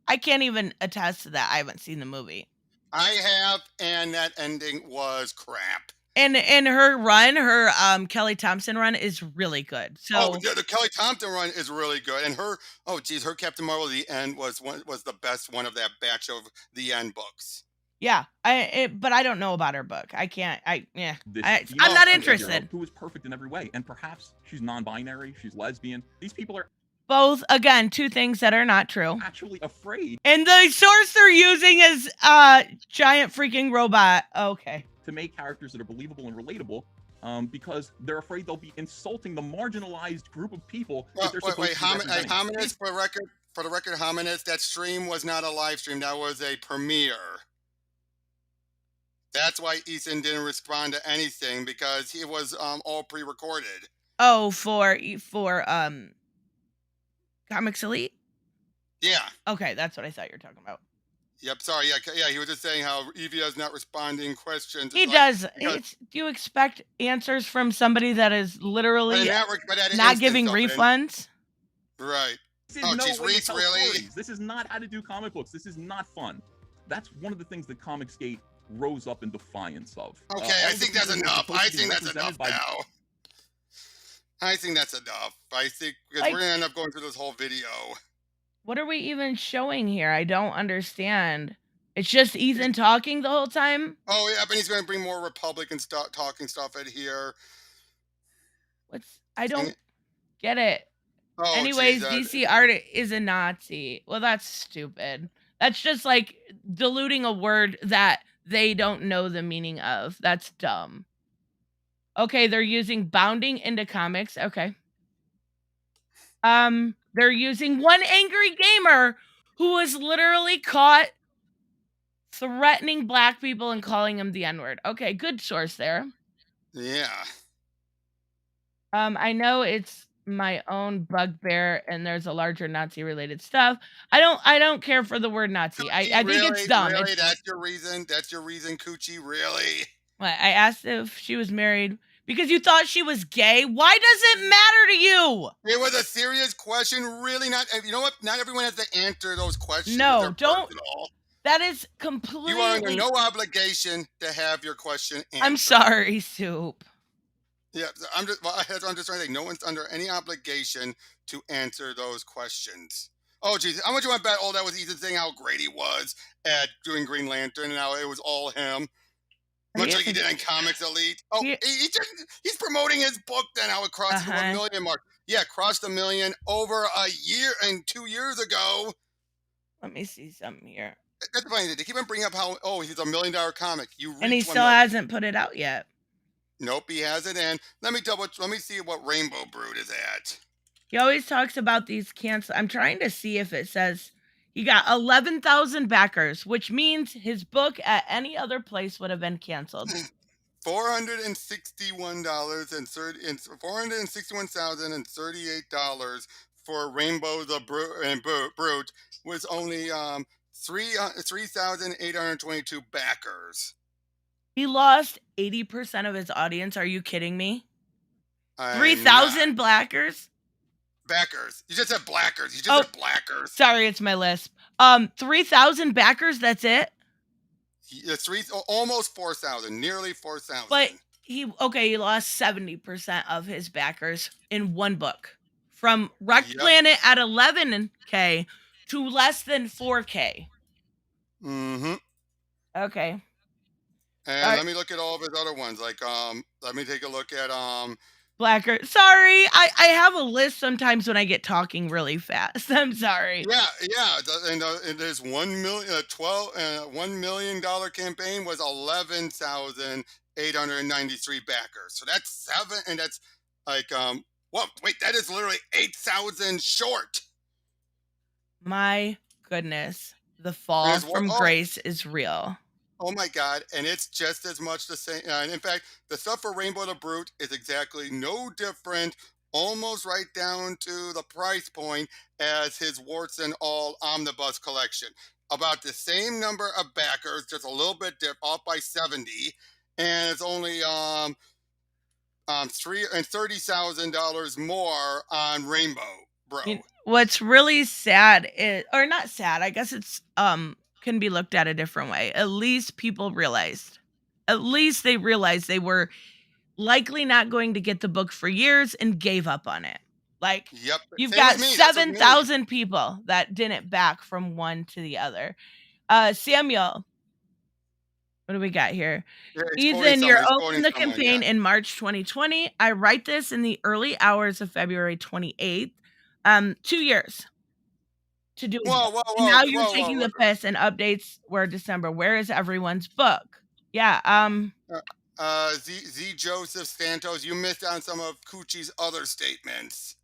A: I can't even attest to that. I haven't seen the movie.
B: I have, and that ending was crap.
A: And her run, her Kelly Thompson run is really good. So
B: yeah, the Kelly Thompson run is really good, and her her Captain Marvel the end was the best one of that batch of the end books.
A: Yeah, but I don't know about her book. I can't. I'm
C: This
A: not
C: hero
A: interested.
C: Who is perfect in every way, and perhaps she's non-binary, she's lesbian. These people are
A: Both, again, two things that are not true.
C: actually afraid
A: And the source they're using is giant freaking robot. Okay.
C: to make characters that are believable and relatable, because they're afraid they'll be insulting the marginalized group of people that they're supposed to be representing.
B: Hominids, for the record, Hominids, that stream was not a live stream. That was a premiere. That's why Ethan didn't respond to anything, because it was all pre-recorded.
A: Oh, for Comics Elite?
B: Yeah.
A: Okay, that's what I thought you were talking about.
B: Yep. Sorry. Yeah. He was just saying how Evia is not responding questions.
A: He does. Do you expect answers from somebody that is literally not giving refunds?
B: Right.
C: Oh, geez, Reese, really? This is not how to do comic books. This is not fun. That's one of the things that Comicsgate rose up in defiance of.
B: Okay, I think that's enough. I think that's enough now. I think that's enough. I think, because we're going to end up going through this whole video.
A: What are we even showing here? I don't understand. It's just Ethan talking the whole time?
B: Oh, yeah, but he's going to bring more Republican talking stuff in here.
A: I don't get it.
B: Oh,
A: anyways, DC Art is a Nazi. Well, that's stupid. That's just like diluting a word that they don't know the meaning of. That's dumb. Okay, they're using bounding into comics. Okay. They're using one angry gamer who was literally caught threatening black people and calling them the N-word. Okay, good source there.
B: Yeah.
A: I know it's my own bugbear and there's a larger Nazi related stuff. I don't care for the word Nazi. I think it's dumb.
B: Really? That's your reason? That's your reason, Coochie? Really?
A: What, I asked if she was married because you thought she was gay. Why does it matter to you?
B: It was a serious question. Really not. You know what? Not everyone has to answer those questions.
A: No, don't. That is completely.
B: You are under no obligation to have your question answered.
A: I'm sorry, Soup.
B: Yeah, I'm just trying to say, no one's under any obligation to answer those questions. Oh, geez, how much you want to bet? Oh, that was Ethan saying how great he was at doing Green Lantern, and how it was all him. Much like he did in Comics Elite. Oh, he's promoting his book then, how it crossed the 1 million mark. Yeah, crossed the million over a year and 2 years ago.
A: Let me see something here.
B: That's the funny thing. They keep on bringing up how, he's $1 million comic.
A: And he still hasn't put it out yet.
B: Nope, he hasn't. And let me see what Rainbow Brood is at.
A: He always talks about these cancel. I'm trying to see if it says he got 11,000 backers, which means his book at any other place would have been canceled.
B: $461,038 for Rainbow the Brood was only 3,822 backers.
A: He lost 80% of his audience. Are you kidding me? 3,000 backers?
B: Backers. You just said blackers. You just said blackers.
A: Sorry, it's my lisp. 3,000 backers, that's it?
B: Almost 4,000. Nearly 4,000.
A: But he lost 70% of his backers in one book. From Wrecked Planet at 11K to less than 4K.
B: Mm-hmm.
A: Okay.
B: And let me look at all of his other ones. Like, let me take a look at
A: Blacker. Sorry, I have a list sometimes when I get talking really fast. I'm sorry.
B: Yeah. And there's $1 million campaign was 11,893 backers. So that's 7, and that's like Well, wait, that is literally 8,000 short.
A: My goodness. The fall from grace is real.
B: Oh my God. And it's just as much the same. And in fact, the stuff for Rainbow the Brute is exactly no different, almost right down to the price point as his warts and all omnibus collection. About the same number of backers, just a little bit off by 70. And it's only $30,000 more on Rainbow, bro.
A: What's really sad is, or not sad, I guess it's can be looked at a different way. At least people realized. At least they realized they were likely not going to get the book for years and gave up on it. Like,
B: yep,
A: you've
B: same
A: got
B: with me. That's with me.
A: 7,000 people that didn't back from one to the other. Samuel, what do we got here?
B: Yeah,
A: Ethan, you're open the campaign in March 2020. I write this in the early hours of February 28th. 2 years to do it. And now you're taking the piss and updates were December. Where is everyone's book? Yeah.
B: Z Joseph Santos, you missed on some of Coochie's other statements.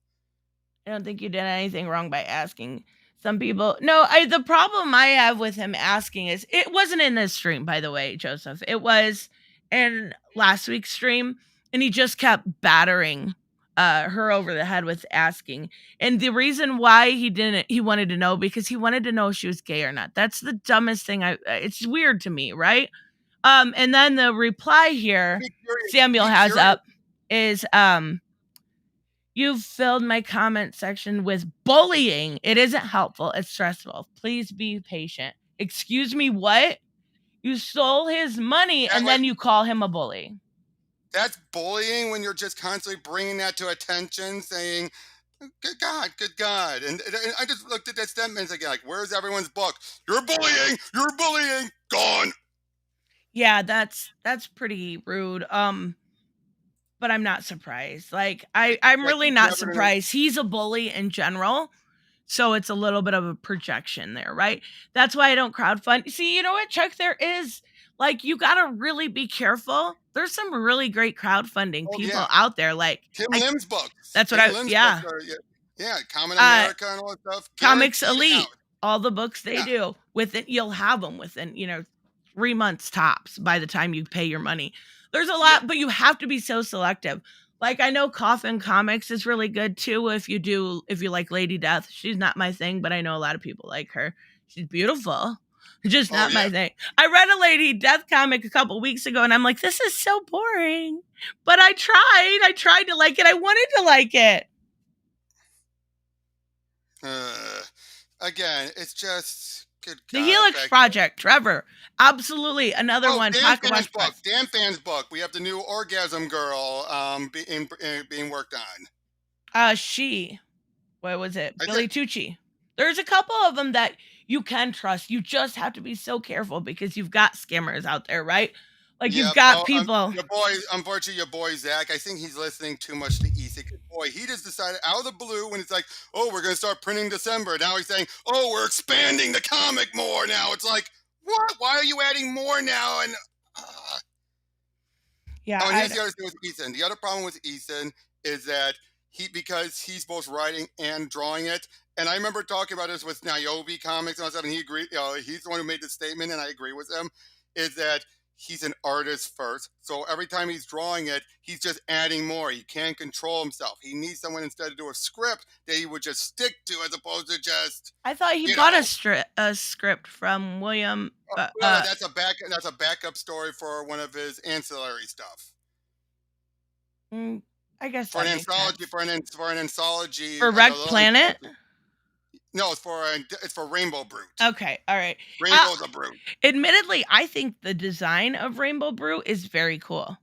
A: I don't think you did anything wrong by asking. Some people, no, the problem I have with him asking is, it wasn't in this stream, by the way, Joseph. It was in last week's stream, and he just kept battering her over the head with asking. And the reason why he wanted to know, because he wanted to know if she was gay or not. That's the dumbest thing. It's weird to me, right? And then the reply here Samuel has up is, you've filled my comment section with bullying. It isn't helpful. It's stressful. Please be patient. Excuse me, what? You stole his money and then you call him a bully.
B: That's bullying when you're just constantly bringing that to attention, saying, good God. And I just looked at that statement again, like, where's everyone's book? You're bullying, gone.
A: Yeah, that's pretty rude. But I'm not surprised. Like, I'm really not surprised. He's a bully in general. So it's a little bit of a projection there, right? That's why I don't crowdfund. See, you know what, Chuck? There is, like, you got to really be careful. There's some really great crowdfunding people out there. Like
B: Tim Lim's books.
A: That's what
B: Yeah, Common America and all that stuff.
A: Comics Elite. All the books they do. You'll have them within, 3 months tops by the time you pay your money. There's a lot, but you have to be so selective. Like, I know Coffin Comics is really good too. If you like Lady Death, she's not my thing, but I know a lot of people like her. She's beautiful. Just not my thing. I read a Lady Death comic a couple weeks ago, and I'm like, this is so boring. But I tried to like it. I wanted to like it.
B: Again, it's just good.
A: The Helix Project, Trevor. Absolutely. Another one.
B: Dan Fan's book. We have the new Orgasm Girl being worked on.
A: What was it? Billy Tucci. There's a couple of them that you can trust. You just have to be so careful because you've got scammers out there, right? Like, you've got people.
B: Unfortunately, your boy Zach, I think he's listening too much to Ethan. Boy, he just decided out of the blue when it's like, oh, we're going to start printing December. Now he's saying, oh, we're expanding the comic more now. It's like, what? Why are you adding more now? And
A: yeah.
B: And here's the other thing with Ethan. The other problem with Ethan is that because he's both writing and drawing it. And I remember talking about this with Niobe Comics and all stuff, and he agreed. He's the one who made the statement, and I agree with him. Is that he's an artist first, so every time he's drawing it, he's just adding more. He can't control himself. He needs someone instead to do a script that he would just stick to, as opposed to just.
A: I thought he bought a script from William.
B: That's a backup story for one of his ancillary stuff.
A: I guess
B: for an anthology. For an anthology.
A: For Wreck Planet.
B: No, it's for Rainbow Brute.
A: Okay, all right.
B: Rainbow's a brute.
A: Admittedly, I think the design of Rainbow Brute is very cool.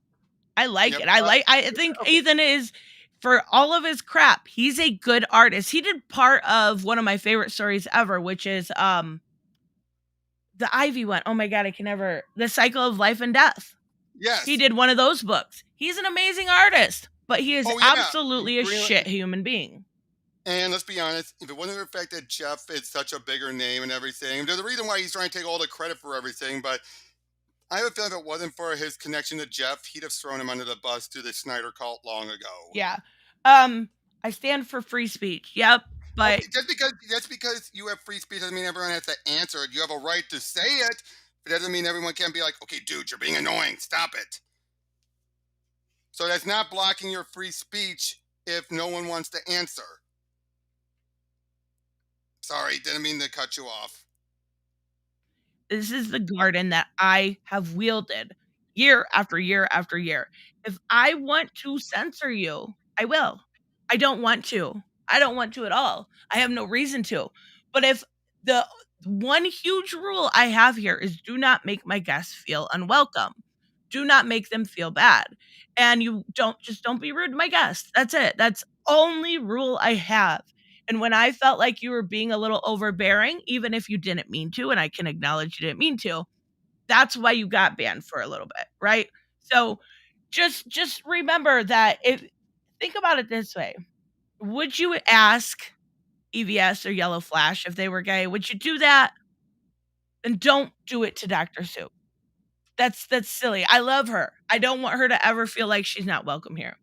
A: I like it. I think Ethan is, for all of his crap, he's a good artist. He did part of one of my favorite stories ever, which is the Ivy one. Oh my God, The Cycle of Life and Death.
B: Yes.
A: He did one of those books. He's an amazing artist, but he is absolutely a shit human being.
B: And let's be honest, if it wasn't for the fact that Jeff is such a bigger name and everything, there's a reason why he's trying to take all the credit for everything, but I have a feeling if it wasn't for his connection to Jeff, he'd have thrown him under the bus to the Snyder cult long ago.
A: Yeah. I stand for free speech. Yep. But
B: Okay, just because you have free speech doesn't mean everyone has to answer it. You have a right to say it. It doesn't mean everyone can be like, okay, dude, you're being annoying. Stop it. So that's not blocking your free speech if no one wants to answer. Sorry, didn't mean to cut you off.
A: this is the garden that I have wielded year after year after year. If I want to censor you, I will. I don't want to. I don't want to at all. I have no reason to. But if the one huge rule I have here is do not make my guests feel unwelcome. Do not make them feel bad. And you don't be rude to my guests. That's it. That's only rule I have. And when I felt like you were being a little overbearing, even if you didn't mean to, and I can acknowledge you didn't mean to, that's why you got banned for a little bit, right? So just remember that if think about it this way. Would you ask EVS or Yellow Flash if they were gay? Would you do that? Then don't do it to Dr. Sue. That's silly. I love her. I don't want her to ever feel like she's not welcome here.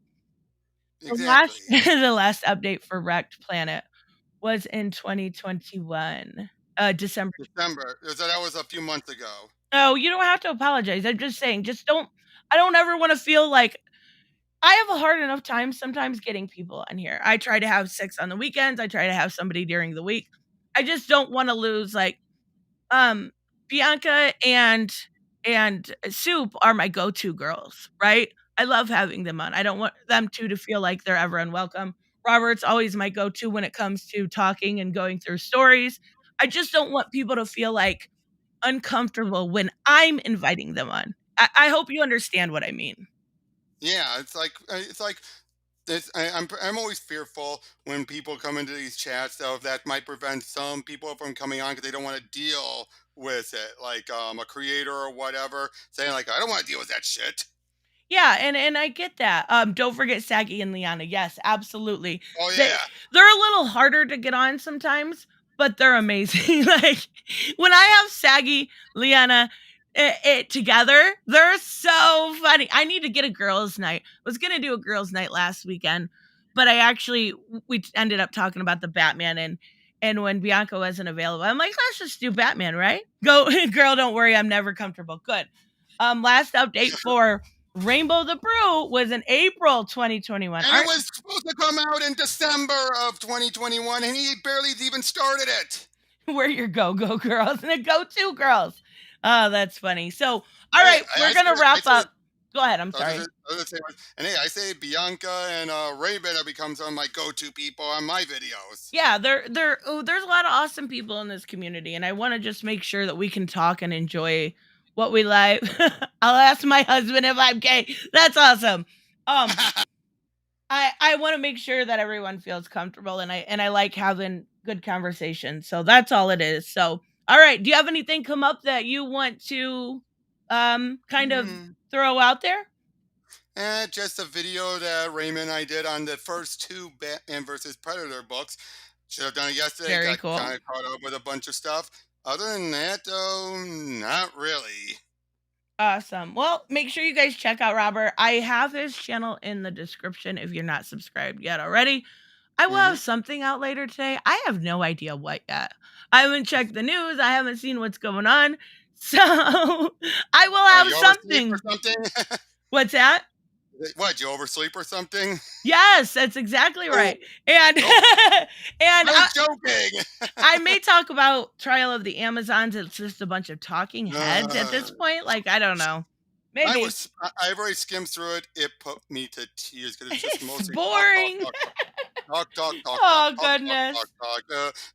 A: The
B: Exactly.
A: last the last update for Wrecked Planet was in 2021, December.
B: December. So that was a few months ago.
A: Oh, you don't have to apologize. I'm just saying, I don't ever wanna feel like I have a hard enough time sometimes getting people on here. I try to have 6 on the weekends, I try to have somebody during the week. I just don't wanna lose, like, um, Bianca and Soup are my go-to girls, right? I love having them on. I don't want them to feel like they're ever unwelcome. Robert's always my go-to when it comes to talking and going through stories. I just don't want people to feel, like, uncomfortable when I'm inviting them on. I hope you understand what I mean.
B: Yeah, I'm always fearful when people come into these chats though that might prevent some people from coming on because they don't want to deal with it, like a creator or whatever saying like I don't want to deal with that shit.
A: Yeah, and I get that. Don't forget Saggy and Liana. Yes, absolutely.
B: Oh
A: They
B: yeah.
A: they're a little harder to get on sometimes, but they're amazing. Like when I have Saggy, Liana, it together, they're so funny. I need to get a girls' night. I was gonna do a girls' night last weekend, but we ended up talking about the Batman and when Bianca wasn't available, I'm like, let's just do Batman, right? Go, girl, don't worry, I'm never comfortable. Good. Last update for Rainbow the Brew was in April 2021.
B: And it was supposed to come out in December of 2021 and he barely even started it.
A: We're your go-go girls and the go-to girls. Oh, that's funny. So, all
B: Hey,
A: right, we're going to wrap up. Go ahead. I'm sorry.
B: And hey, I say Bianca and Raven becomes some of my go-to people on my videos.
A: Yeah, there's a lot of awesome people in this community, and I want to just make sure that we can talk and enjoy what we like. I'll ask my husband if I'm gay. That's awesome. I want to make sure that everyone feels comfortable, and I like having good conversations. So that's all it is. So, all right, do you have anything come up that you want to kind of throw out there?
B: Just a video that Raymond and I did on the first 2 Batman versus Predator books. Should have done it yesterday.
A: Very
B: Got
A: cool.
B: kind of caught up with a bunch of stuff. Other than that, though, not really.
A: Awesome. Well, make sure you guys check out Robert. I have his channel in the description if you're not subscribed yet already. I will have something out later today. I have no idea what yet. I haven't checked the news. I haven't seen what's going on. So I will have
B: you
A: something.
B: oversleep or something?
A: What's that?
B: What, you oversleep or something?
A: Yes, that's exactly right. And and
B: I'm joking.
A: I may talk about Trial of the Amazons. It's just a bunch of talking heads at this point. Like, I don't know. Maybe.
B: I've already skimmed through it. It put me to tears because it's just
A: It's
B: mostly
A: boring.
B: talk.
A: Oh, goodness.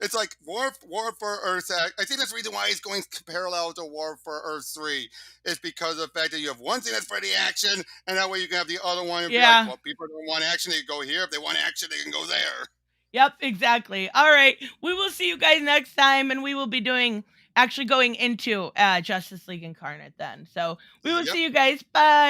B: It's like War for Earth. I think that's the reason why he's going parallel to War for Earth 3 is because of the fact that you have one thing that's for the action, and that way you can have the other one. And be like, well, people don't want action, they can go here. If they want action, they can go there.
A: Yep, exactly. All right. We will see you guys next time, and we will be going into Justice League Incarnate then. So we will see you guys. Bye.